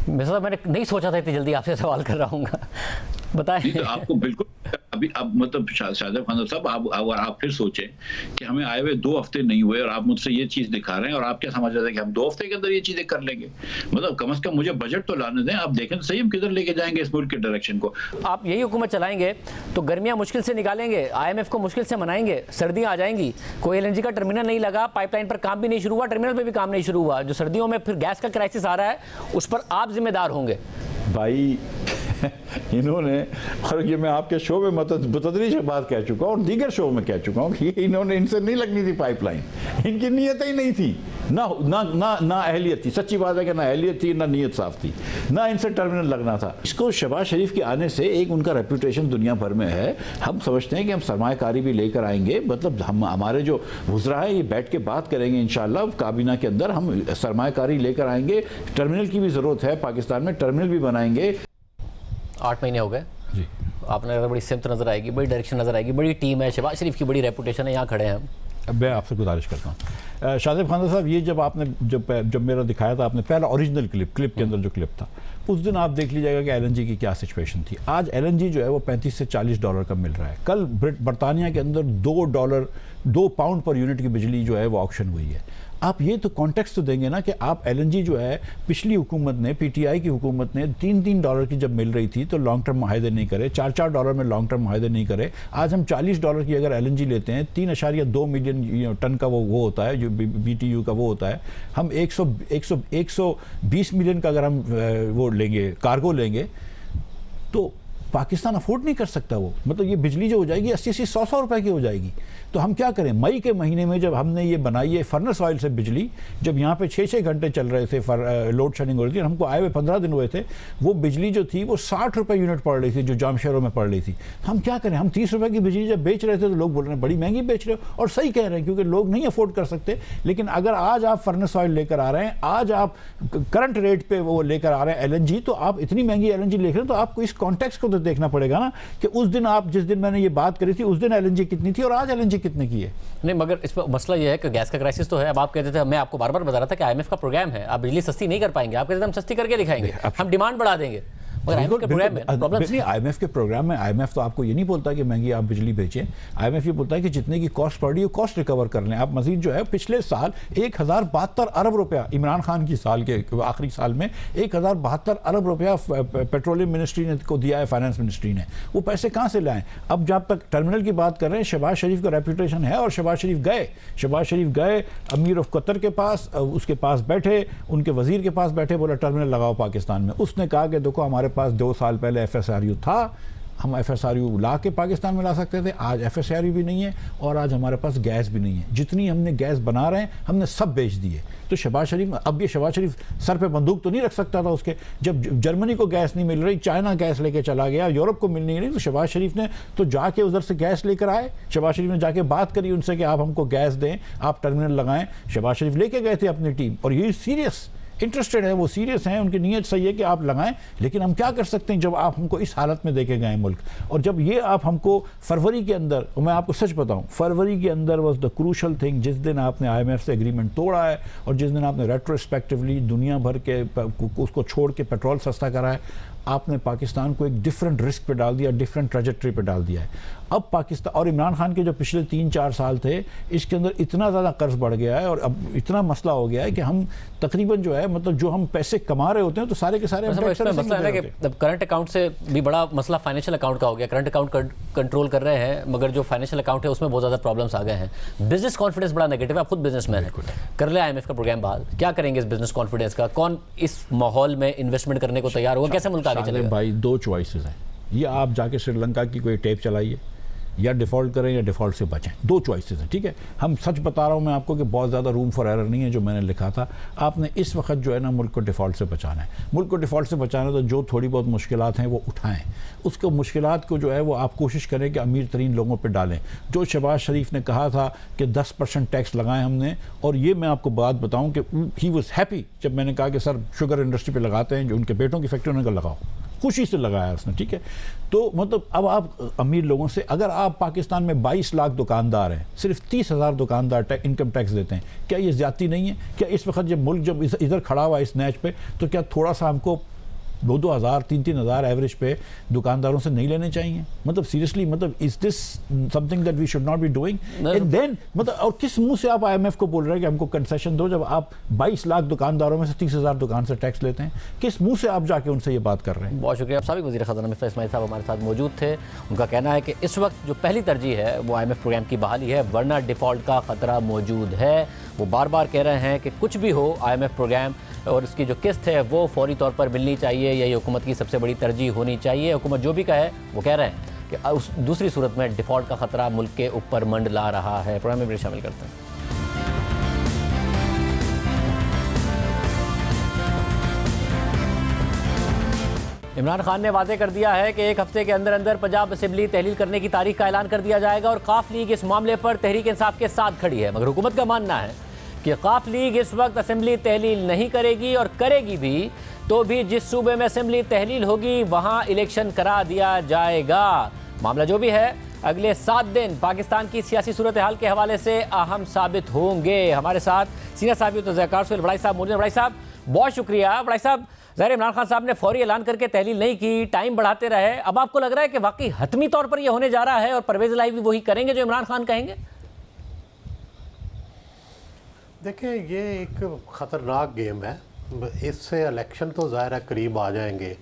मैंने नहीं सोचा था इतनी जल्दी आपसे सवाल कर रहा हूँ, बताएं। आपको बिल्कुल अभी अब मतलब शाहजेब खान साहब, आप फिर सोचें कि हमें आए हुए 2 हफ्ते नहीं हुए और आप मुझसे ये चीज दिखा रहे हैं और आप क्या समझ रहे थे कि हम 2 हफ्ते के अंदर ये चीजें कर लेंगे? मतलब कम से कम मुझे बजट तो लाने दें, आप देखें तो सही हम किधर लेके जाएंगे इस मुल्क के डायरेक्शन को। आप यही हुकूमत चलाएंगे तो गर्मियां मुश्किल से निकालेंगे, IMF को मुश्किल से मनाएंगे, सर्दियां आ जाएंगी, कोई LNG का टर्मिनल नहीं लगा, पाइपलाइन पर काम भी नहीं शुरू हुआ, टर्मिनल पे भी काम नहीं शुरू हुआ, जो सर्दियों में फिर गैस का क्राइसिस आ रहा है उस पर आप जिम्मेदार होंगे। भाई इन्होंने, और ये मैं आपके शो में मुतदरीज बात कह चुका हूँ और दीगर शो में कह चुका हूँ कि इन्होंने, इनसे नहीं लगनी थी पाइपलाइन, इनकी नीयत ही नहीं थी, ना अहलियत थी। सच्ची बात है कि ना अहलियत थी, ना नीयत साफ थी, ना इनसे टर्मिनल लगना था। इसको शहबाज शरीफ के आने से एक उनका रेपुटेशन दुनिया भर में है। हम समझते हैं कि हम सरमायाकारी भी लेकर आएंगे, मतलब हम, हमारे जो वुज़रा है ये बैठ के बात करेंगे इंशाअल्लाह काबीना के अंदर, हम सरमायाकारी लेकर आएंगे। टर्मिनल की भी ज़रूरत है, पाकिस्तान में टर्मिनल भी बनाएंगे। 8 महीने हो गए जी, आपने बड़ी सिमत नजर आएगी, बड़ी डायरेक्शन नजर आएगी, बड़ी टीम है, शहबाज शरीफ की बड़ी रेपुटेशन है, यहाँ खड़े हैं हम। अब मैं आपसे गुजारिश करता हूँ शाहजेब खान साहब, ये जब आपने जब मेरा दिखाया था आपने पहला ओरिजिनल क्लिप के अंदर जो क्लिप था, उस दिन आप देख लीजिएगा कि LNG की क्या सिचुएशन थी। आज LNG जो है वो $35 से $40 का मिल रहा है। कल बरतानिया के अंदर $2 पाउंड पर यूनिट की बिजली जो है वो ऑक्शन हुई है। आप ये तो कॉन्टेक्स्ट तो देंगे ना कि आप LNG जो है पिछली हुकूमत ने, PTI की हुकूमत ने $3 की जब मिल रही थी तो लॉन्ग टर्म माहिदे नहीं करे, $4 में लॉन्ग टर्म माहिदे नहीं करे। आज हम $40 की अगर LNG लेते हैं, 3.2 मिलियन टन का वो होता है, जो BTU का वो होता है। हम 120 मिलियन का अगर हम वो लेंगे, कार्गो लेंगे, तो पाकिस्तान अफोर्ड नहीं कर सकता वो। मतलब ये बिजली जो हो जाएगी 80-80, 100-100 रुपए की हो जाएगी। तो हम क्या करें? मई के महीने में जब हमने ये बनाई है फर्नेस ऑयल से बिजली, जब यहाँ पे 6-6 घंटे चल रहे थे, लोड शेडिंग हो रही थी, और हमको आए हुए 15 दिन हुए थे, वो बिजली जो थी वो 60 रुपये यूनिट पड़ रही थी, जो जाम शहरों में पड़ रही थी। हम क्या करें? हम 30 रुपये की बिजली जब बेच रहे थे तो लोग बोल रहे हैं बड़ी महंगी बेच रहे हो, और सही कह रहे हैं क्योंकि लोग नहीं अफोर्ड कर सकते। लेकिन अगर आज आप फर्नेस ऑयल लेकर आ रहे हैं, आज आप करंट रेट पे वो लेकर आ रहे हैं LNG, तो आप इतनी महंगी LNG लेकर, तो आपको इस कॉन्टेक्स्ट को तो देखना पड़ेगा ना कि उस दिन आप, जिस दिन मैंने ये बात करी थी, उस दिन LNG कितनी थी और आज LNG कितने की है। नहीं, मगर इस पर मसला ये है कि गैस का क्राइसिस तो है। अब आप कहते थे, मैं आपको बार बार बता रहा था कि IMF का प्रोग्राम है, आप बिजली सस्ती नहीं कर पाएंगे। आप कहते थे हम सस्ती करके दिखाएंगे, हम डिमांड बढ़ा देंगे। मगर IMF के प्रोग्राम में प्रॉब्लम नहीं। IMF के प्रोग्राम में IMF तो आपको ये नहीं बोलता कि महंगी आप बिजली बेचें। IMF ये बोलता है कि जितने की कॉस्ट पड़ रही है कॉस्ट रिकवर कर लें। आप मजीद जो है पिछले साल 1072 अरब रुपया, इमरान खान की साल के आखिरी साल में 1072 अरब रुपया पेट्रोलियम मिनिस्ट्री ने को दिया है, फाइनेंस मिनिस्ट्री ने। वो पैसे कहाँ से लाएं? अब जब तक टर्मिनल की बात कर रहे हैं, शहबाज शरीफ का रेपुटेशन है और शहबाज शरीफ गए अमीर ऑफ कतर के पास, उसके पास बैठे, उनके वजीर के पास बैठे, बोला टर्मिनल लगाओ पाकिस्तान में। उसने कहा कि देखो हमारे पास 2 साल पहले FSRU था, हम FSRU ला के पाकिस्तान में ला सकते थे, आज FSRU भी नहीं है और आज हमारे पास गैस भी नहीं है। जितनी हमने गैस बना रहे हैं हमने सब बेच दी है। तो शहबाज शरीफ, अब ये शहबाज शरीफ सर पे बंदूक तो नहीं रख सकता था उसके, जब जर्मनी को गैस नहीं मिल रही, चाइना गैस लेके चला गया, यूरोप को मिल नहीं रही, तो शहबाज शरीफ ने तो जाके उधर से गैस लेकर आए। शहबाज शरीफ ने जाके बात करी उनसे कि आप हमको गैस दें, आप टर्मिनल लगाएं। शहबाज शरीफ लेके गए थे अपनी टीम, और ये सीरियस इंटरेस्टेड है, वो सीरियस हैं, उनकी नीयत सही है कि आप लगाएं। लेकिन हम क्या कर सकते हैं जब आप हमको इस हालत में देके गए मुल्क, और जब ये आप हमको फरवरी के अंदर, मैं आपको सच बताऊं, फरवरी के अंदर वाज द क्रूशल थिंग, जिस दिन आपने IMF से एग्रीमेंट तोड़ा है और जिस दिन आपने रेट्रोस्पेक्टिवली दुनिया भर के उसको छोड़ के पेट्रोल सस्ता करा है, आपने पाकिस्तान को एक डिफरेंट रिस्क पे डाल दिया, डिफरेंट ट्रेजेक्टरी पे डाल दिया है। अब पाकिस्तान और इमरान खान के जो पिछले 3-4 साल थे, इसके अंदर इतना ज़्यादा कर्ज बढ़ गया है और अब इतना मसला हो गया है कि हम तकरीबन जो है, मतलब जो हम पैसे कमा रहे होते हैं तो सारे के सारे मसला है कि करंट अकाउंट से भी बड़ा मसला फाइनेंशियल अकाउंट का हो गया। करंट अकाउंट कंट्रोल कर रहे हैं, मगर जो फाइनेंशियल अकाउंट है उसमें बहुत ज़्यादा प्रॉब्लम्स आ गए हैं। बिजनेस कॉन्फिडेंस बड़ा नेगेटिव है। आप खुद बिजनेसमैन है, कर ले IMF का प्रोग्राम बाद, क्या करेंगे इस बिजनेस कॉन्फिडेंस का? कौन इस माहौल में इन्वेस्टमेंट करने को तैयार होगा? कैसे मुल्क आगे चलेगा? भाई 2 चॉइसेस हैं, या आप जाके श्रीलंका की कोई टेप चलाइए, या डिफ़ॉल्ट करें या डिफ़ॉल्ट से बचें। 2 चॉइसेस हैं, ठीक है। हम सच बता रहा हूं मैं आपको कि बहुत ज़्यादा रूम फॉर एरर नहीं है जो मैंने लिखा था। आपने इस वक्त जो है ना मुल्क को डिफ़ॉल्ट से बचाना है। मुल्क को डिफ़ॉल्ट से बचाना तो जो थोड़ी बहुत मुश्किलात हैं वो उठाएं, उसको मुश्किलात को जो है वो आप कोशिश करें कि अमीर तरीन लोगों पर डालें। जो शहबाज शरीफ ने कहा था कि 10% टैक्स लगाएं हमने, और ये मैं आपको बात बताऊँ कि ही वॉज हैप्पी जब मैंने कहा कि सर शुगर इंडस्ट्री पर लगाते हैं, जो उनके बेटों की फैक्ट्री उन्होंने लगाओ, खुशी से लगाया उसने, ठीक है। तो मतलब अब आप अमीर लोगों से, अगर आप पाकिस्तान में 22 लाख दुकानदार हैं, सिर्फ 30,000 दुकानदार इनकम टैक्स देते हैं, क्या ये ज्यादती नहीं है? क्या इस वक्त जब मुल्क जब इधर खड़ा हुआ इस नैच पे, तो क्या थोड़ा सा हमको 2-2 हज़ार 3-3 हज़ार एवरेज पे दुकानदारों से नहीं लेने चाहिए? मतलब सीरियसली, मतलब is this something that we should not be doing? And then मतलब और किस मुंह से आप IMF को बोल रहे हैं कि हमको कंसेशन दो, जब आप 22 लाख दुकानदारों में से 30,000 दुकान से टैक्स लेते हैं? किस मुंह से आप जाके उनसे ये बात कर रहे हैं? बहुत शुक्रिया। साबिक वज़ीर ख़ज़ाना मिफ्ता इस्माइल साहब हमारे साथ मौजूद थे। उनका कहना है कि इस वक्त जो पहली तरजीह है वो IMF प्रोग्राम की बहाली है, वरना डिफ़ॉल्ट का ख़तरा मौजूद है। वो बार बार कह रहे हैं कि कुछ भी हो, IMF प्रोग्राम और इसकी जो किस्त है वो फौरी तौर पर मिलनी चाहिए, यही हुकूमत की सबसे बड़ी तरजीह होनी चाहिए। हुकूमत जो भी कहे वो कह रहे हैं कि उस दूसरी सूरत में डिफ़ॉल्ट का ख़तरा मुल्क के ऊपर मंडला रहा है। प्रोग्राम में भी शामिल करते हैं। इमरान खान ने वादे कर दिया है कि एक हफ्ते के अंदर अंदर पंजाब असेंबली तहलील करने की तारीख का ऐलान कर दिया जाएगा और काफ लीग इस मामले पर तहरीक इंसाफ के साथ खड़ी है। मगर हुकूमत का मानना है कि काफ लीग इस वक्त असेंबली तहलील नहीं करेगी, और करेगी भी तो भी जिस सूबे में असेंबली तहलील होगी वहां इलेक्शन करा दिया जाएगा। मामला जो भी है, अगले 7 दिन पाकिस्तान की सियासी सूरत हाल के हवाले से अहम साबित होंगे। हमारे साथ सीनियर साहब तो ज़ैकार सुहेल बड़ाई साहब मौजूद हैं। बड़ाई साहब बहुत शुक्रिया। बड़ाई साहब, ज़ाहिर इमरान खान साहब ने फौरी ऐलान करके तहलील नहीं की, टाइम बढ़ाते रहे, अब आपको लग रहा है कि वाकई हतमी तौर पर यह होने जा रहा है और परवेज़ इलाही भी वही करेंगे जो इमरान खान कहेंगे? देखिए, ये एक ख़तरनाक गेम है। इससे इलेक्शन तो ज़ाहिर है करीब आ जाएंगे,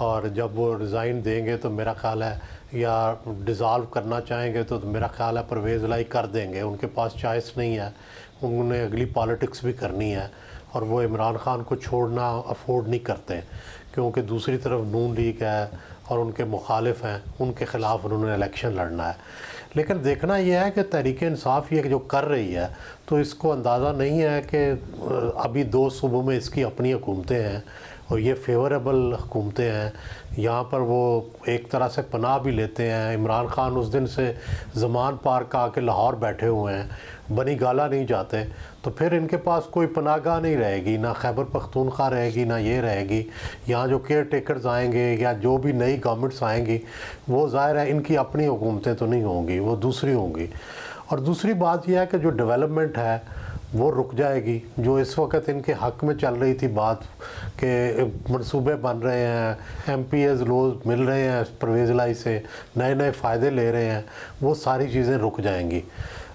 और जब वो रिज़ाइन देंगे तो मेरा ख़्याल है, या डिज़ाल्व करना चाहेंगे तो मेरा ख़्याल है परवेज़ इलाही कर देंगे। उनके पास चॉइस नहीं है, उन्होंने अगली पॉलिटिक्स भी करनी है, और वो इमरान खान को छोड़ना अफोर्ड नहीं करते, क्योंकि दूसरी तरफ नून लीग है और उनके मुखालिफ हैं, उनके ख़िलाफ़ उन्होंने इलेक्शन लड़ना है। लेकिन देखना यह है कि तहरीक इंसाफ ये जो कर रही है, तो इसको अंदाज़ा नहीं है कि अभी 2 सूबों में इसकी अपनी हुकूमतें हैं और ये फेवरेबल हुकूमतें हैं। यहाँ पर वो एक तरह से पनाह भी लेते हैं। इमरान खान उस दिन से ज़मान पार्क आके लाहौर बैठे हुए हैं, बनी गाला नहीं जाते, तो फिर इनके पास कोई पनाहगाह नहीं रहेगी, ना खैबर पख्तूनख्वा रहेगी, ना ये रहेगी। यहाँ जो केयर टेकर्स आएंगे या जो भी नई गवर्नमेंट्स आएंगी, वो ज़ाहिर है इनकी अपनी हुकूमतें तो नहीं होंगी, वो दूसरी होंगी। और दूसरी बात यह है कि जो डेवलपमेंट है वो रुक जाएगी। जो इस वक्त इनके हक़ में चल रही थी बात कि मंसूबे बन रहे हैं, MPs लोग मिल रहे हैं परवेज़ इलाही से, नए नए फ़ायदे ले रहे हैं, वो सारी चीज़ें रुक जाएंगी।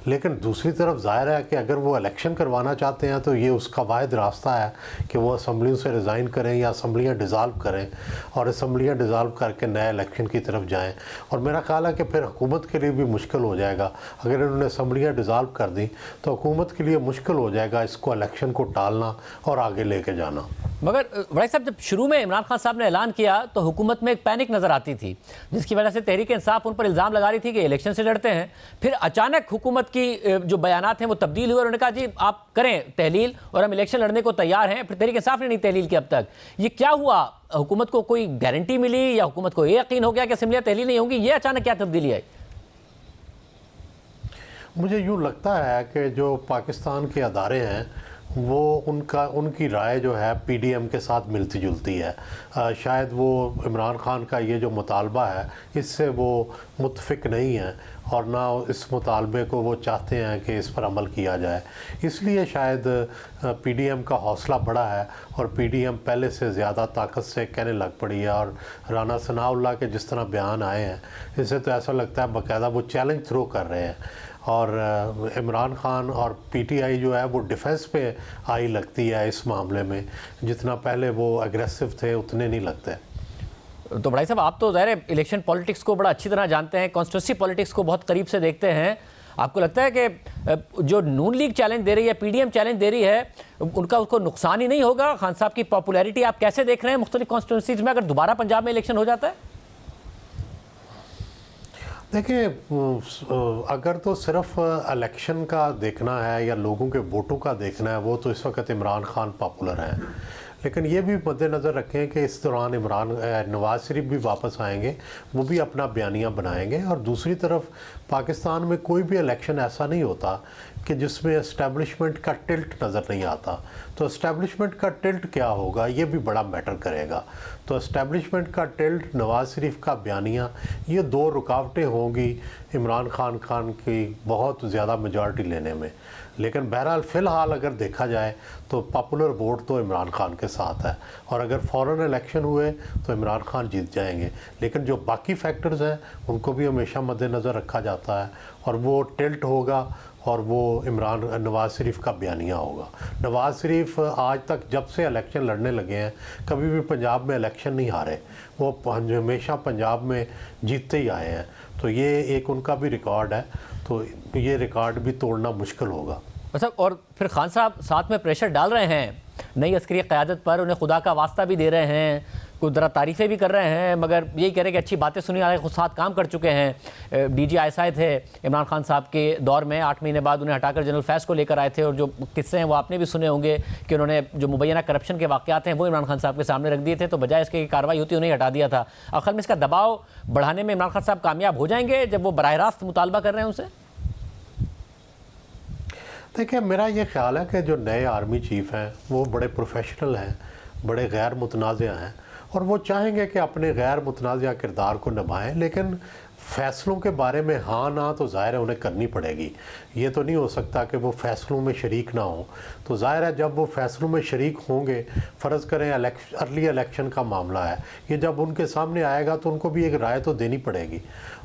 लेकिन दूसरी तरफ ज़ाहिर है कि अगर वो इलेक्शन करवाना चाहते हैं तो ये उसका वाहिद रास्ता है कि वो असम्बलियों से रिज़ाइन करें या असम्बलियाँ डिज़ाल्व करें, और असम्बलियाँ डिज़ाल्व करके नए इलेक्शन की तरफ जाएं। और मेरा ख्याल है कि फिर हुकूमत के लिए भी मुश्किल हो जाएगा। अगर इन्होंने असम्बलियाँ डिज़ाल्व कर दी तो हुकूमत के लिए मुश्किल हो जाएगा इसको इलेक्शन को टालना और आगे लेके जाना। मगर बड़ाई साहब, जब शुरू में इमरान खान साहब ने ऐलान किया तो हुकूमत में एक पैनिक नज़र आती थी, जिसकी वजह से तहरीक इंसाफ उन पर इल्ज़ाम लगा रही थी कि इलेक्शन से डरते हैं। फिर अचानक हुकूमत की जो बयानात हैं वो तब्दील हुए, उन्होंने कहा जी आप करें तहलील और हम इलेक्शन लड़ने को तैयार हैं। फिर तहरीक इंसाफ ने नहीं तहलील की अब तक। ये क्या हुआ? हुकूमत को कोई गारंटी मिली या हुकूमत को ये यकीन हो गया कि असेंबलियाँ तहलील नहीं होंगी? ये अचानक क्या तब्दीली आई? मुझे यूँ लगता है कि जो पाकिस्तान के अदारे हैं वो उनकी राय जो है PDM के साथ मिलती जुलती है। शायद वो इमरान खान का ये जो मुतालबा है इससे वो मुत्फिक नहीं है, और ना इस मुतालबे को वो चाहते हैं कि इस पर अमल किया जाए। इसलिए शायद PDM का हौसला बढ़ा है और PDM पहले से ज़्यादा ताकत से कहने लग पड़ी है। और राना सनाउल्लाह के जिस तरह बयान आए हैं, इससे तो ऐसा लगता है बाकायदा वो चैलेंज थ्रो कर रहे हैं। और इमरान खान और PTI जो है वो डिफेंस पे आई लगती है इस मामले में, जितना पहले वो एग्रेसिव थे उतने नहीं लगते। तो बड़ाई साहब, आप तो ज़ाहिर इलेक्शन पॉलिटिक्स को बड़ा अच्छी तरह जानते हैं, कॉन्स्टिट्यूंसी पॉलिटिक्स को बहुत करीब से देखते हैं। आपको लगता है कि जो नून लीग चैलेंज दे रही है, PDM चैलेंज दे रही है, उनका उसको नुकसान ही नहीं होगा? खान साहब की पॉपुलैरिटी आप कैसे देख रहे हैं मुख्तलिफ कॉन्स्टिट्यूंसीज में अगर दोबारा पंजाब में इलेक्शन हो जाता है? देखिए, अगर तो सिर्फ इलेक्शन का देखना है या लोगों के वोटों का देखना है, वो तो इस वक्त इमरान खान पॉपुलर हैं। लेकिन ये भी मद्देनज़र रखें कि इस दौरान नवाज़ शरीफ भी वापस आएंगे, वो भी अपना बयानिया बनाएंगे। और दूसरी तरफ पाकिस्तान में कोई भी इलेक्शन ऐसा नहीं होता कि जिसमें इस्टेब्लिशमेंट का टिल्ट नज़र नहीं आता। तो इस्टेब्लिशमेंट का टिल्ट क्या होगा, ये भी बड़ा मैटर करेगा। तो इस्टेब्लिशमेंट का टिल्ट, नवाज़ शरीफ का बयानिया, ये 2 रुकावटें होंगी इमरान खान की बहुत ज़्यादा मेजॉरिटी लेने में। लेकिन बहरहाल फ़िलहाल अगर देखा जाए तो पॉपुलर वोट तो इमरान खान के साथ है, और अगर फ़ौरन इलेक्शन हुए तो इमरान खान जीत जाएंगे। लेकिन जो बाकी फैक्टर्स हैं उनको भी हमेशा मद्देनज़र रखा जाता है, और वो टिल्ट होगा और वो नवाज़ शरीफ का बयानिया होगा। नवाज़ शरीफ आज तक जब से इलेक्शन लड़ने लगे हैं कभी भी पंजाब में इलेक्शन नहीं हारे, वो हमेशा पंजाब में जीतते ही आए हैं। तो ये एक उनका भी रिकॉर्ड है, तो ये रिकॉर्ड भी तोड़ना मुश्किल होगा। अच्छा, और फिर खान साहब साथ में प्रेशर डाल रहे हैं नई अस्करी क़यादत पर, उन्हें खुदा का वास्ता भी दे रहे हैं, कुछ ज़रा तारीफ़ें भी कर रहे हैं, मगर यही कह रहे हैं कि अच्छी बातें सुनी, आगे खुद साथ काम कर चुके हैं। DGI थे इमरान खान साहब के दौर में, 8 महीने बाद उन्हें हटाकर जनरल फैज़ को लेकर आए थे, और जो किस्से हैं वो आपने भी सुने होंगे कि उन्होंने जो मुबैना करप्शन के वाक़यात हैं वो इमरान खान साहब के सामने रख दिए थे, तो बजाय इसके कार्रवाई होती उन्हें हटा दिया था। आखिर में इसका दबाव बढ़ाने में इमरान खान साहब कामयाब हो जाएंगे जब वो बराह रास्त मुतालबा कर रहे हैं उनसे? देखिए, मेरा ये ख्याल है कि जो नए आर्मी चीफ़ हैं वो बड़े प्रोफेशनल हैं, बड़े गैर मुतनाज़िया हैं, और वो चाहेंगे कि अपने गैर मुतनाज़िया किरदार को निभाएं, लेकिन फ़ैसलों के बारे में हाँ ना तो ज़ाहिर है उन्हें करनी पड़ेगी। ये तो नहीं हो सकता कि वो फ़ैसलों में शरीक ना हो। तो ज़ाहिर है जब वो फ़ैसलों में शरीक होंगे, फ़र्ज़ करें अर्ली इलेक्शन का मामला है, ये जब उनके सामने आएगा तो उनको भी एक राय तो देनी पड़ेगी।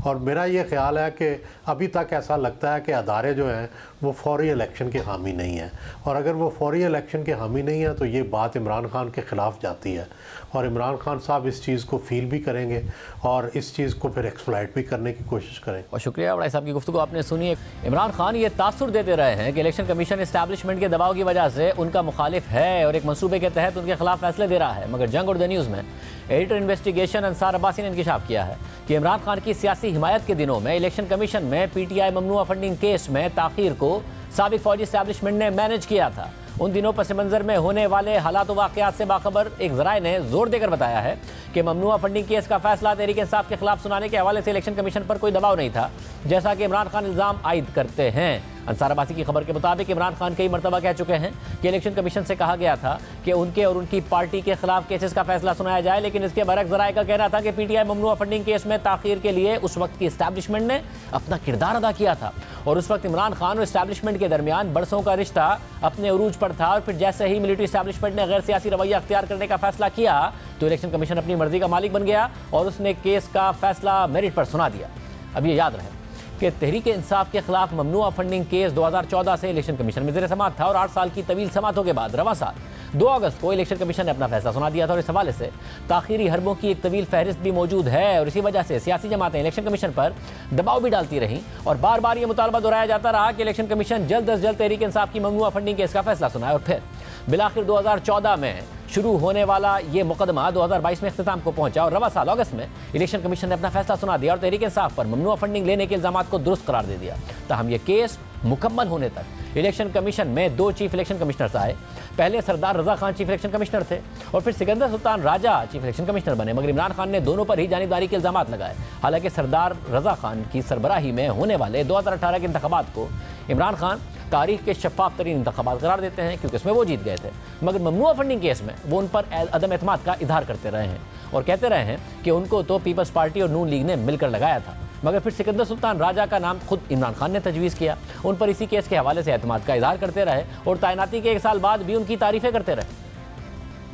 और मेरा ये ख्याल है कि अभी तक ऐसा लगता है कि अदारे जो हैं वो फौरी इलेक्शन के हामी नहीं हैं, और अगर वो फौरी इलेक्शन के हामी नहीं हैं तो ये बात इमरान खान के ख़िलाफ़ जाती है, और इमरान खान साहब इस चीज़ को फील भी करेंगे और इस चीज़ को फिर एक्सप्लॉइट भी करने की कोशिश करें। और शुक्रिया बड़ा साहब की गुफ्तगू आपने सुनी। इमरान खान ये तासुर देते रहे हैं कि इलेक्शन कमीशन इस्टेब्लिशमेंट के दबाव की वजह से उनका मुखालिफ है और एक मंसूबे के तहत उनके खिलाफ फैसले दे रहा है, मगर जंग और द न्यूज़ में एडिटर इन्वेस्टिगेशन अंसार अब्बासी ने इंकिशाफ किया है कि इमरान खान की सियासी हिमायत के दिनों में इलेक्शन कमीशन में PTI ममनुआ फंडिंग केस में ताख़ीर को साबिक फौजी इस्टेब्लिशमेंट ने मैनेज किया था। उन दिनों पस मंज़र में होने वाले हालात व वाक़यात से बाखबर एक ज़राए ने जोर देकर बताया है कि ममनुआ फंडिंग केस का फैसला तहरीक इंसाफ के खिलाफ सुनाने के हवाले से इलेक्शन कमीशन पर कोई दबाव नहीं था, जैसा कि इमरान खान इल्ज़ाम आयद करते हैं। अंसार अब्बासी की खबर के मुताबिक इमरान खान कई मरतबा कह चुके हैं कि इलेक्शन कमीशन से कहा गया था कि उनके और उनकी पार्टी के खिलाफ केसेस का फैसला सुनाया जाए, लेकिन इसके बरक्स ज़राए का कहना था कि PTI ममनुआ फंडिंग केस में ताख़ीर के लिए उस वक्त की इस्टेब्लिशमेंट ने अपना किरदार अदा किया था, और उस वक्त इमरान खान और इस्टेब्लिशमेंट के दरमियान बरसों का रिश्ता अपने उरूज पर था। और फिर जैसे ही मिलिट्री इस्टेब्लिशमेंट ने गैर सियासी रवैया अख्तियार करने का फैसला किया तो इलेक्शन कमीशन अपनी मर्जी का मालिक बन गया और उसने केस का फैसला मेरिट पर सुना दिया। अब ये याद रहे कि तहरीक इंसाफ के खिलाफ ममनुआ फंडिंग केस 2014 से इलेक्शन कमीशन में ज़ेर समाअत था, और 8 साल की तवील समाअतों के बाद रवां साल 2 अगस्त को इलेक्शन कमीशन ने अपना फैसला सुना दिया था। और इस हवाले से ताख़ीरी हरबों की एक तवील फहरिस्त भी मौजूद है, और इसी वजह से सियासी जमातें इलेक्शन कमीशन पर दबाव भी डालती रहीं, और बार बार ये मुतालबा दोहराया जाता रहा कि इलेक्शन कमीशन जल्द अज जल्द तहरीक इंसाफ की ममनुआ फंडिंग केस का फैसला सुनाए। और फिर बिलाखिर 2014 में शुरू होने वाला ये मुकदमा 2022 में इख्तिताम को पहुंचा, और रवा साल अगस्त में इलेक्शन कमीशन ने अपना फैसला सुना दिया और तहरीक इंसाफ पर ममनुआ फंडिंग लेने के इल्जामात को दुरुस्त करार दे दिया। ताहम ये केस मुकम्मल होने तक इलेक्शन कमीशन में 2 चीफ इलेक्शन कमिश्नर्स आए। पहले सरदार Raza Khan chief election commissioner थे, और फिर Sikandar Sultan Raja chief election commissioner बने, मगर इमरान खान ने दोनों पर ही जानिबदारी के इल्जामात लगाए। हालांकि सरदार रजा खान की सरबराही में होने वाले 2018 के इंतखाबात को इमरान खान तारीख के शफाफ तरीन इंतखाबात करार देते हैं, क्योंकि इसमें वो जीत गए थे, मगर ममनुआ फंडिंग केस में वो उन पर अदम एतमाद का इजहार करते रहे हैं और कहते रहे हैं कि उनको तो पीपल्स पार्टी और नून लीग ने मिलकर लगाया था। मगर फिर सिकंदर सुल्तान राजा का नाम खुद इमरान खान ने तजवीज़ किया, उन पर इसी केस के हवाले से एतमाद का इजहार करते रहे और तैनाती के 1 साल बाद भी उनकी तारीफ़ें करते रहे।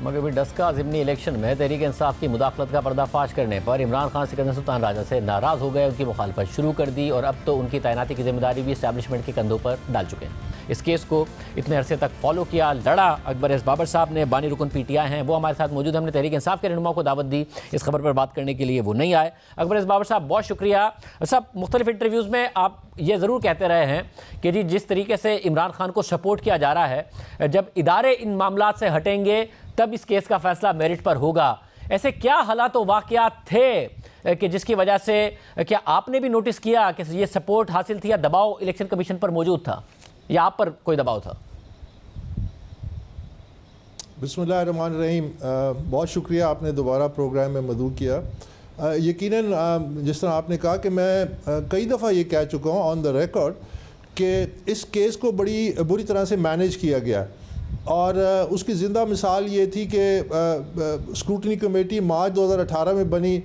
मगर भी डस्का ज़िमनी इलेक्शन में तहरीक इंसाफ की मुदाखलत का पर्दाफाश करने पर इमरान खान सिकंदर सुल्तान राजा से नाराज़ हो गए, उनकी मुखालफत शुरू कर दी, और अब तो उनकी तैनाती की जिम्मेदारी भी इस्टेब्लिशमेंट के कंधों पर डाल चुके हैं। इस केस को इतने अरसे तक फॉलो किया, लड़ा अकबर एस बाबर साहब ने, बानी रुकन PTI हैं, वो हमारे साथ मौजूद। हमने तहरीक इंसाफ के रहनुमा को दावत दी, इस खबर पर बात करने के लिए वो नहीं आए। अकबर एस बाबर साहब बहुत शुक्रिया। सब मुख्तलिफ इंटरव्यूज़ में आप ये ज़रूर कहते रहे हैं कि जी जिस तरीके से इमरान खान को सपोर्ट किया जा रहा है, जब इदारे इन मामलात से हटेंगे तब इस केस का फैसला मेरिट पर होगा। ऐसे क्या हालात व वाक़यात थे कि जिसकी वजह से क्या आपने भी नोटिस किया कि ये सपोर्ट हासिल थी या दबाव इलेक्शन कमीशन पर मौजूद था, या आप पर कोई दबाव था? बिस्मिल्लाहिर्रहमानिर्रहीम। बहुत शुक्रिया, आपने दोबारा प्रोग्राम में मदऊ किया। यकीनन जिस तरह आपने कहा कि मैं कई दफ़ा ये कह चुका हूँ ऑन द रिकॉर्ड कि इस केस को बड़ी बुरी तरह से मैनेज किया गया, और उसकी ज़िंदा मिसाल ये थी कि स्क्रूटनी कमेटी मार्च 2018 में बनी,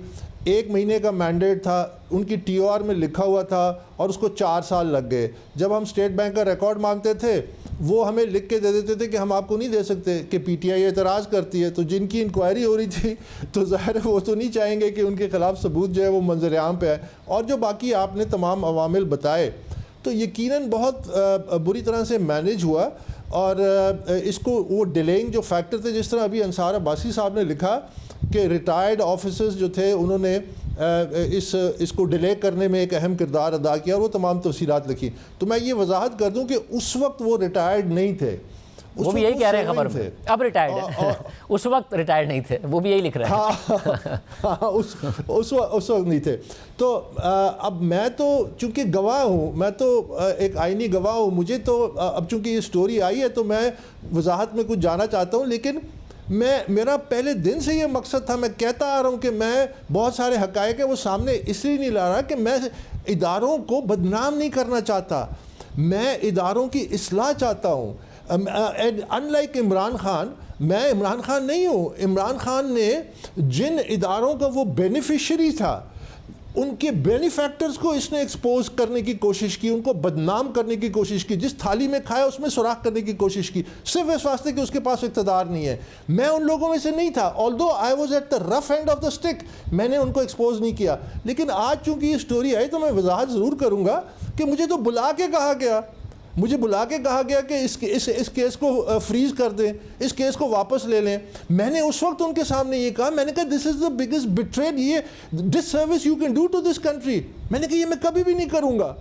1 महीने का मैंडेट था, उनकी TOR में लिखा हुआ था और उसको 4 साल लग गए। जब हम स्टेट बैंक का रिकॉर्ड मांगते थे वो हमें लिख के दे देते थे कि हम आपको नहीं दे सकते, कि PTI एतराज़ करती है। तो जिनकी इंक्वायरी हो रही थी तो ज़ाहिर है वो तो नहीं चाहेंगे कि उनके ख़िलाफ़ सबूत जो है वो मंजर आम पे आए। और जो बाकी आपने तमाम अवामिल बताए तो यकीनन बहुत बुरी तरह से मैनेज हुआ। और इसको वो डिलेइंग जो फैक्टर थे, जिस तरह अभी अंसार अब्बासी साहब ने लिखा कि रिटायर्ड ऑफिसर्स जो थे उन्होंने इसको डिले करने में एक अहम किरदार अदा किया और वो तमाम तफसीलात लिखी। तो मैं ये वजाहत कर दूं कि उस वक्त वो रिटायर्ड नहीं थे, वो भी यही कह रहे हैं खबर में, अब रिटायर्ड है। उस वक्त रिटायर्ड नहीं थे, वो भी यही लिख रहे हैं। हाँ, उस वक्त नहीं थे। तो अब मैं तो चूंकि गवाह हूँ, मैं तो एक आईनी गवाह हूँ, मुझे तो अब चूंकि ये स्टोरी आई है तो मैं वजाहत में कुछ जाना चाहता हूँ। लेकिन मेरा पहले दिन से ये मकसद था, मैं कहता आ रहा हूँ कि मैं बहुत सारे हक़ाइक़ है वो सामने इसलिए नहीं ला रहा कि मैं इदारों को बदनाम नहीं करना चाहता, मैं इदारों की इस्लाह चाहता हूँ। अनलाइक इमरान खान, मैं इमरान खान नहीं हूँ। इमरान खान ने जिन इदारों का वो बेनिफिशरी था उनके बेनिफैक्टर्स को इसने एक्सपोज करने की कोशिश की, उनको बदनाम करने की कोशिश की, जिस थाली में खाया उसमें सुराख करने की कोशिश की, सिर्फ इस वास्ते कि उसके पास इक़्तिदार नहीं है। मैं उन लोगों में से नहीं था, although I was at the rough end of the stick, मैंने उनको एक्सपोज नहीं किया। लेकिन आज चूंकि ये स्टोरी आई तो मैं वजाहत ज़रूर करूँगा कि मुझे तो बुला के कहा गया, मुझे बुला के कहा गया कि इस केस को फ्रीज कर दें, इस केस को वापस ले लें। मैंने उस वक्त उनके सामने ये कहा, मैंने कहा this is the biggest betrayed, ये disservice you can do to this country. मैंने कहा ये मैं कभी भी नहीं करूँगा।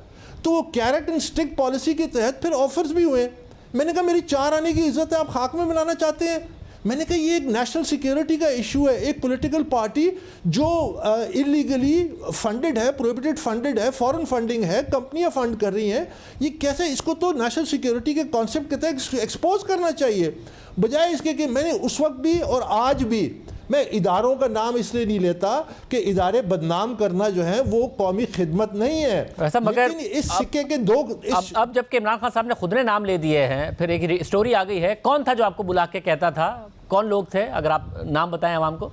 तो वो कैरेट एंड स्टिक पॉलिसी के तहत फिर ऑफर्स भी हुए। मैंने कहा मेरी 4 आने की इज्जत है, आप खाक में मिलाना चाहते हैं? मैंने कहा ये एक नेशनल सिक्योरिटी का इशू है। एक पॉलिटिकल पार्टी जो इलीगली फंडेड है, प्रोहिबिटेड फंडेड है, फॉरेन फंडिंग है, कंपनियां फंड कर रही हैं, ये कैसे, इसको तो नेशनल सिक्योरिटी के कॉन्सेप्ट के तहत एक्सपोज करना चाहिए, बजाय इसके कि मैंने उस वक्त भी और आज भी, मैं इदारों का नाम इसलिए नहीं लेता कि इदारे बदनाम करना जो है वो कौमी खिदमत नहीं है। ऐसा मगर इस सिक्के के दो अब जबकि इमरान खान साहब ने खुद ने नाम ले दिए हैं, फिर एक स्टोरी आ गई है। कौन था जो आपको बुला के कहता था? कौन लोग थे, अगर आप नाम बताएं आवाम को?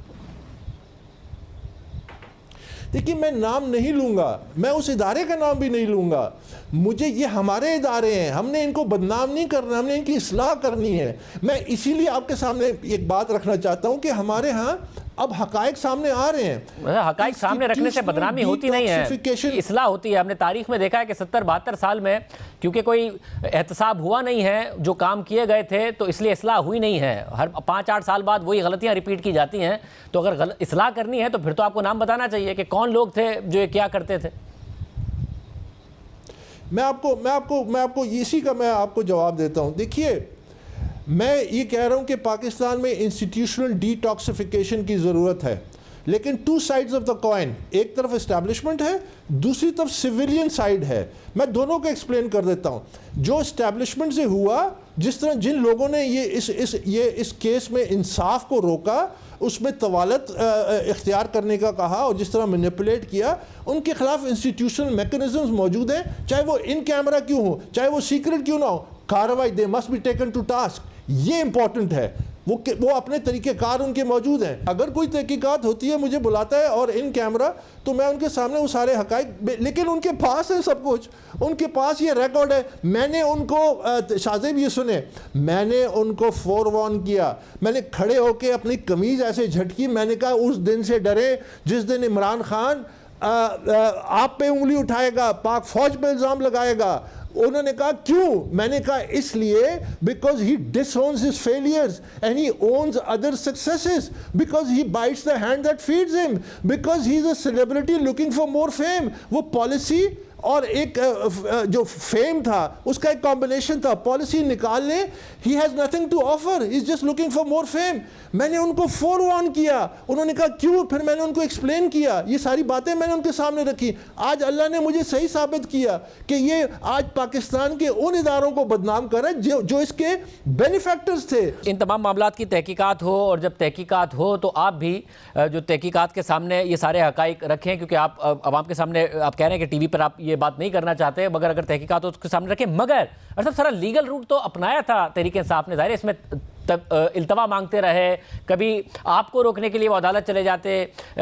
देखिए मैं नाम नहीं लूँगा, मैं उस इदारे का नाम भी नहीं लूँगा। मुझे, ये हमारे इदारे हैं, हमने इनको बदनाम नहीं करना, हमने इनकी इस्लाह करनी है। मैं इसीलिए आपके सामने एक बात रखना चाहता हूँ कि हमारे यहाँ अब हकायक सामने आ रहे हैं। हकायक सामने रखने से बदनामी होती नहीं है, इस्लाह होती है। हमने तारीख में देखा है कि 70-72 साल में क्योंकि कोई एहतसाब हुआ नहीं है, जो काम किए गए थे, तो इसलिए इस्लाह हुई नहीं है। हर 5-8 साल बाद वही गलतियां रिपीट की जाती हैं। तो अगर इस्लाह करनी है तो फिर तो आपको नाम बताना चाहिए कि कौन लोग थे जो ये क्या करते थे। मैं आपको इसी का मैं आपको जवाब देता हूँ। देखिए मैं ये कह रहा हूँ कि पाकिस्तान में इंस्टीट्यूशनल डिटॉक्सिफिकेशन की ज़रूरत है, लेकिन 2 साइड्स ऑफ द कॉइन, एक तरफ इस्टेब्लिशमेंट है, दूसरी तरफ सिविलियन साइड है। मैं दोनों को एक्सप्लेन कर देता हूँ। जो इस्टेब्लिशमेंट से हुआ, जिस तरह जिन लोगों ने ये इस केस में इंसाफ को रोका, उसमें तवालत इख्तियार करने का कहा और जिस तरह मैनिपुलेट किया, उनके खिलाफ इंस्टीट्यूशनल मैकेनिज्म्स मौजूद हैं, चाहे वो इन कैमरा क्यों हो, चाहे वो सीक्रेट क्यों ना हो। कार्रवाई, they must be taken to task, ये इंपॉर्टेंट है। वो अपने तरीक़ेकार उनके मौजूद हैं। अगर कोई तहकीकात होती है, मुझे बुलाता है और इन कैमरा, तो मैं उनके सामने वो सारे हक़ाइक़, लेकिन उनके पास है सब कुछ, उनके पास ये रिकॉर्ड है। मैंने उनको, शाज़ेब ये सुने, मैंने उनको फोरवार्न किया, मैंने खड़े होकर अपनी कमीज़ ऐसे झटकी, मैंने कहा उस दिन से डरे जिस दिन इमरान खान आप पे उंगली उठाएगा, पाक फौज पे इल्ज़ाम लगाएगा। उन्होंने कहा क्यों? मैंने कहा इसलिए because he disowns his failures and he owns other successes, because he bites the hand that feeds him, because he is a celebrity looking for more fame. वो पॉलिसी और एक जो फेम था उसका एक कॉम्बिनेशन था। पॉलिसी निकाल ले, he has nothing to offer, he is just looking for more fame. मैंने उनको फोरवार्न किया, उन्होंने कहा क्यों? फिर मैंने उनको एक्सप्लेन किया, ये सारी बातें मैंने उनके सामने रखी। आज अल्लाह ने मुझे सही साबित किया कि ये आज पाकिस्तान के उन इदारों को बदनाम कर रहा है जो इसके बेनिफैक्टर्स थे। इन तमाम मामलात की तहकीकात हो, और जब तहकीकात हो तो आप भी जो तहकीकात के सामने ये सारे हक़ाइक़ रखें, क्योंकि आप आवाम के सामने आप कह रहे हैं कि टीवी पर आप ये बात नहीं करना चाहते, मगर अगर तहकीकात हो उसके सामने रखें। मगर सारा लीगल रूट तो अपनाया था तहरीक इंसाफ ने, ज़ाहिर है इसमें तब इल्तवा मांगते रहे, कभी आपको रोकने के लिए वो अदालत चले जाते,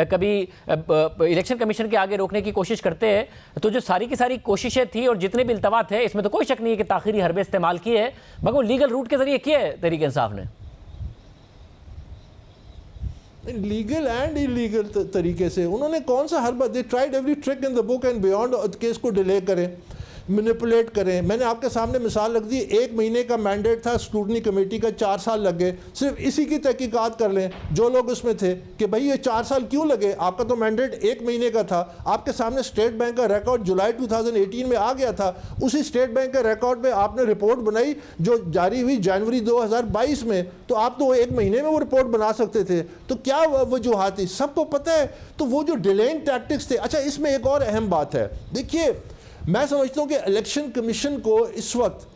कभी इलेक्शन कमीशन के आगे रोकने की कोशिश करते हैं। तो जो सारी की सारी कोशिशें थी और जितने भी इल्तवा थे, इसमें तो कोई शक नहीं है कि ताखीरी हरबे इस्तेमाल किए, मगर वो लीगल रूट के जरिए किए तहरीक इंसाफ ने। लीगल एंड इलीगल तरीके से उन्होंने कौन सा हर बात, they tried every trick in the book and beyond case को डिले करें, मैनिपुलेट करें। मैंने आपके सामने मिसाल रख दी, 1 महीने का मैंडेट था स्क्रूटनी कमेटी का, 4 साल लग गए। सिर्फ इसी की तहकीकात कर लें जो लोग उसमें थे कि भाई ये 4 साल क्यों लगे, आपका तो मैंडेट 1 महीने का था। आपके सामने स्टेट बैंक का रिकॉर्ड जुलाई 2018 में आ गया था, उसी स्टेट बैंक के रिकॉर्ड में आपने रिपोर्ट बनाई जो जारी हुई जनवरी 2022 में, तो आप तो 1 महीने में वो रिपोर्ट बना सकते थे। तो क्या वजूहात थी, सबको पता है। तो वो जो डिलेइंग टैक्टिक्स थे। अच्छा, इसमें एक और अहम बात है, देखिए मैं समझता हूं कि इलेक्शन कमीशन को इस वक्त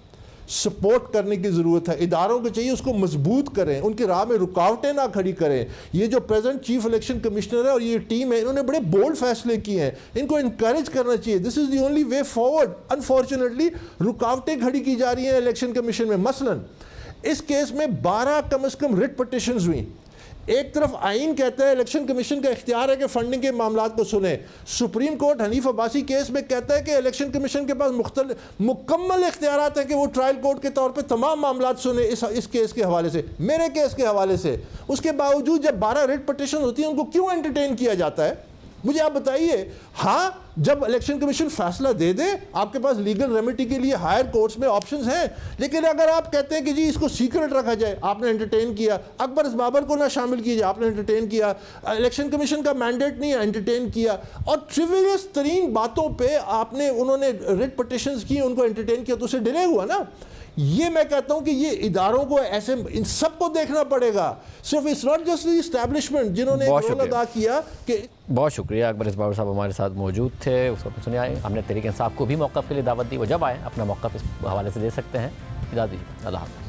सपोर्ट करने की ज़रूरत है। इदारों को चाहिए उसको मजबूत करें, उनकी राह में रुकावटें ना खड़ी करें। ये जो प्रेजेंट चीफ इलेक्शन कमिश्नर है और ये टीम है, इन्होंने बड़े बोल्ड फैसले किए हैं, इनको इनकरेज करना चाहिए। This is the only way forward. Unfortunately रुकावटें खड़ी की जा रही हैं इलेक्शन कमीशन में। मसलन इस केस में 12 कम से कम रिट पिटिशंस हुई। एक तरफ आइन कहता है इलेक्शन कमीशन का इख्तियार है कि फंडिंग के मामलात को सुने। Supreme court Hanif Abbasi case में कहता है कि इलेक्शन कमीशन के पास मुकम्मल इख्तियारात हैं कि वो ट्रायल कोर्ट के तौर पे तमाम मामलात सुने इस केस के हवाले से, मेरे केस के हवाले से। उसके बावजूद जब 12 रिट पिटिशन होती है उनको क्यों एंटरटेन किया जाता है, मुझे आप बताइए। हाँ, जब इलेक्शन कमीशन फैसला दे दे, आपके पास लीगल रेमेडी के लिए हायर कोर्ट्स में ऑप्शंस हैं, लेकिन अगर आप कहते हैं कि जी इसको सीक्रेट रखा जाए, आपने एंटरटेन किया। अकबर बाबर को ना शामिल कीजिए, आपने एंटरटेन किया। इलेक्शन कमीशन का मैंडेट नहीं है, एंटरटेन किया। और ट्रिवियस तरीन बातों पे उन्होंने रिट पिटिशंस की, उनको एंटरटेन किया, तो उसे डिले हुआ ना। ये मैं कहता हूं कि ये इदारों को ऐसे इन सबको देखना पड़ेगा, सिर्फ it's not just the establishment जिन्होंने रोल अदा किया कि। बहुत शुक्रिया अकबर इस्बाबर साहब हमारे साथ मौजूद थे, उसको सुनिए आए। हमने तहरीक इंसाफ को भी मौक़िफ़ के लिए दावत दी, वो जब आए अपना मौक़िफ़ इस हवाले से दे सकते हैं। इजाज़त दीजिए, अल्लाह हाफ़िज़।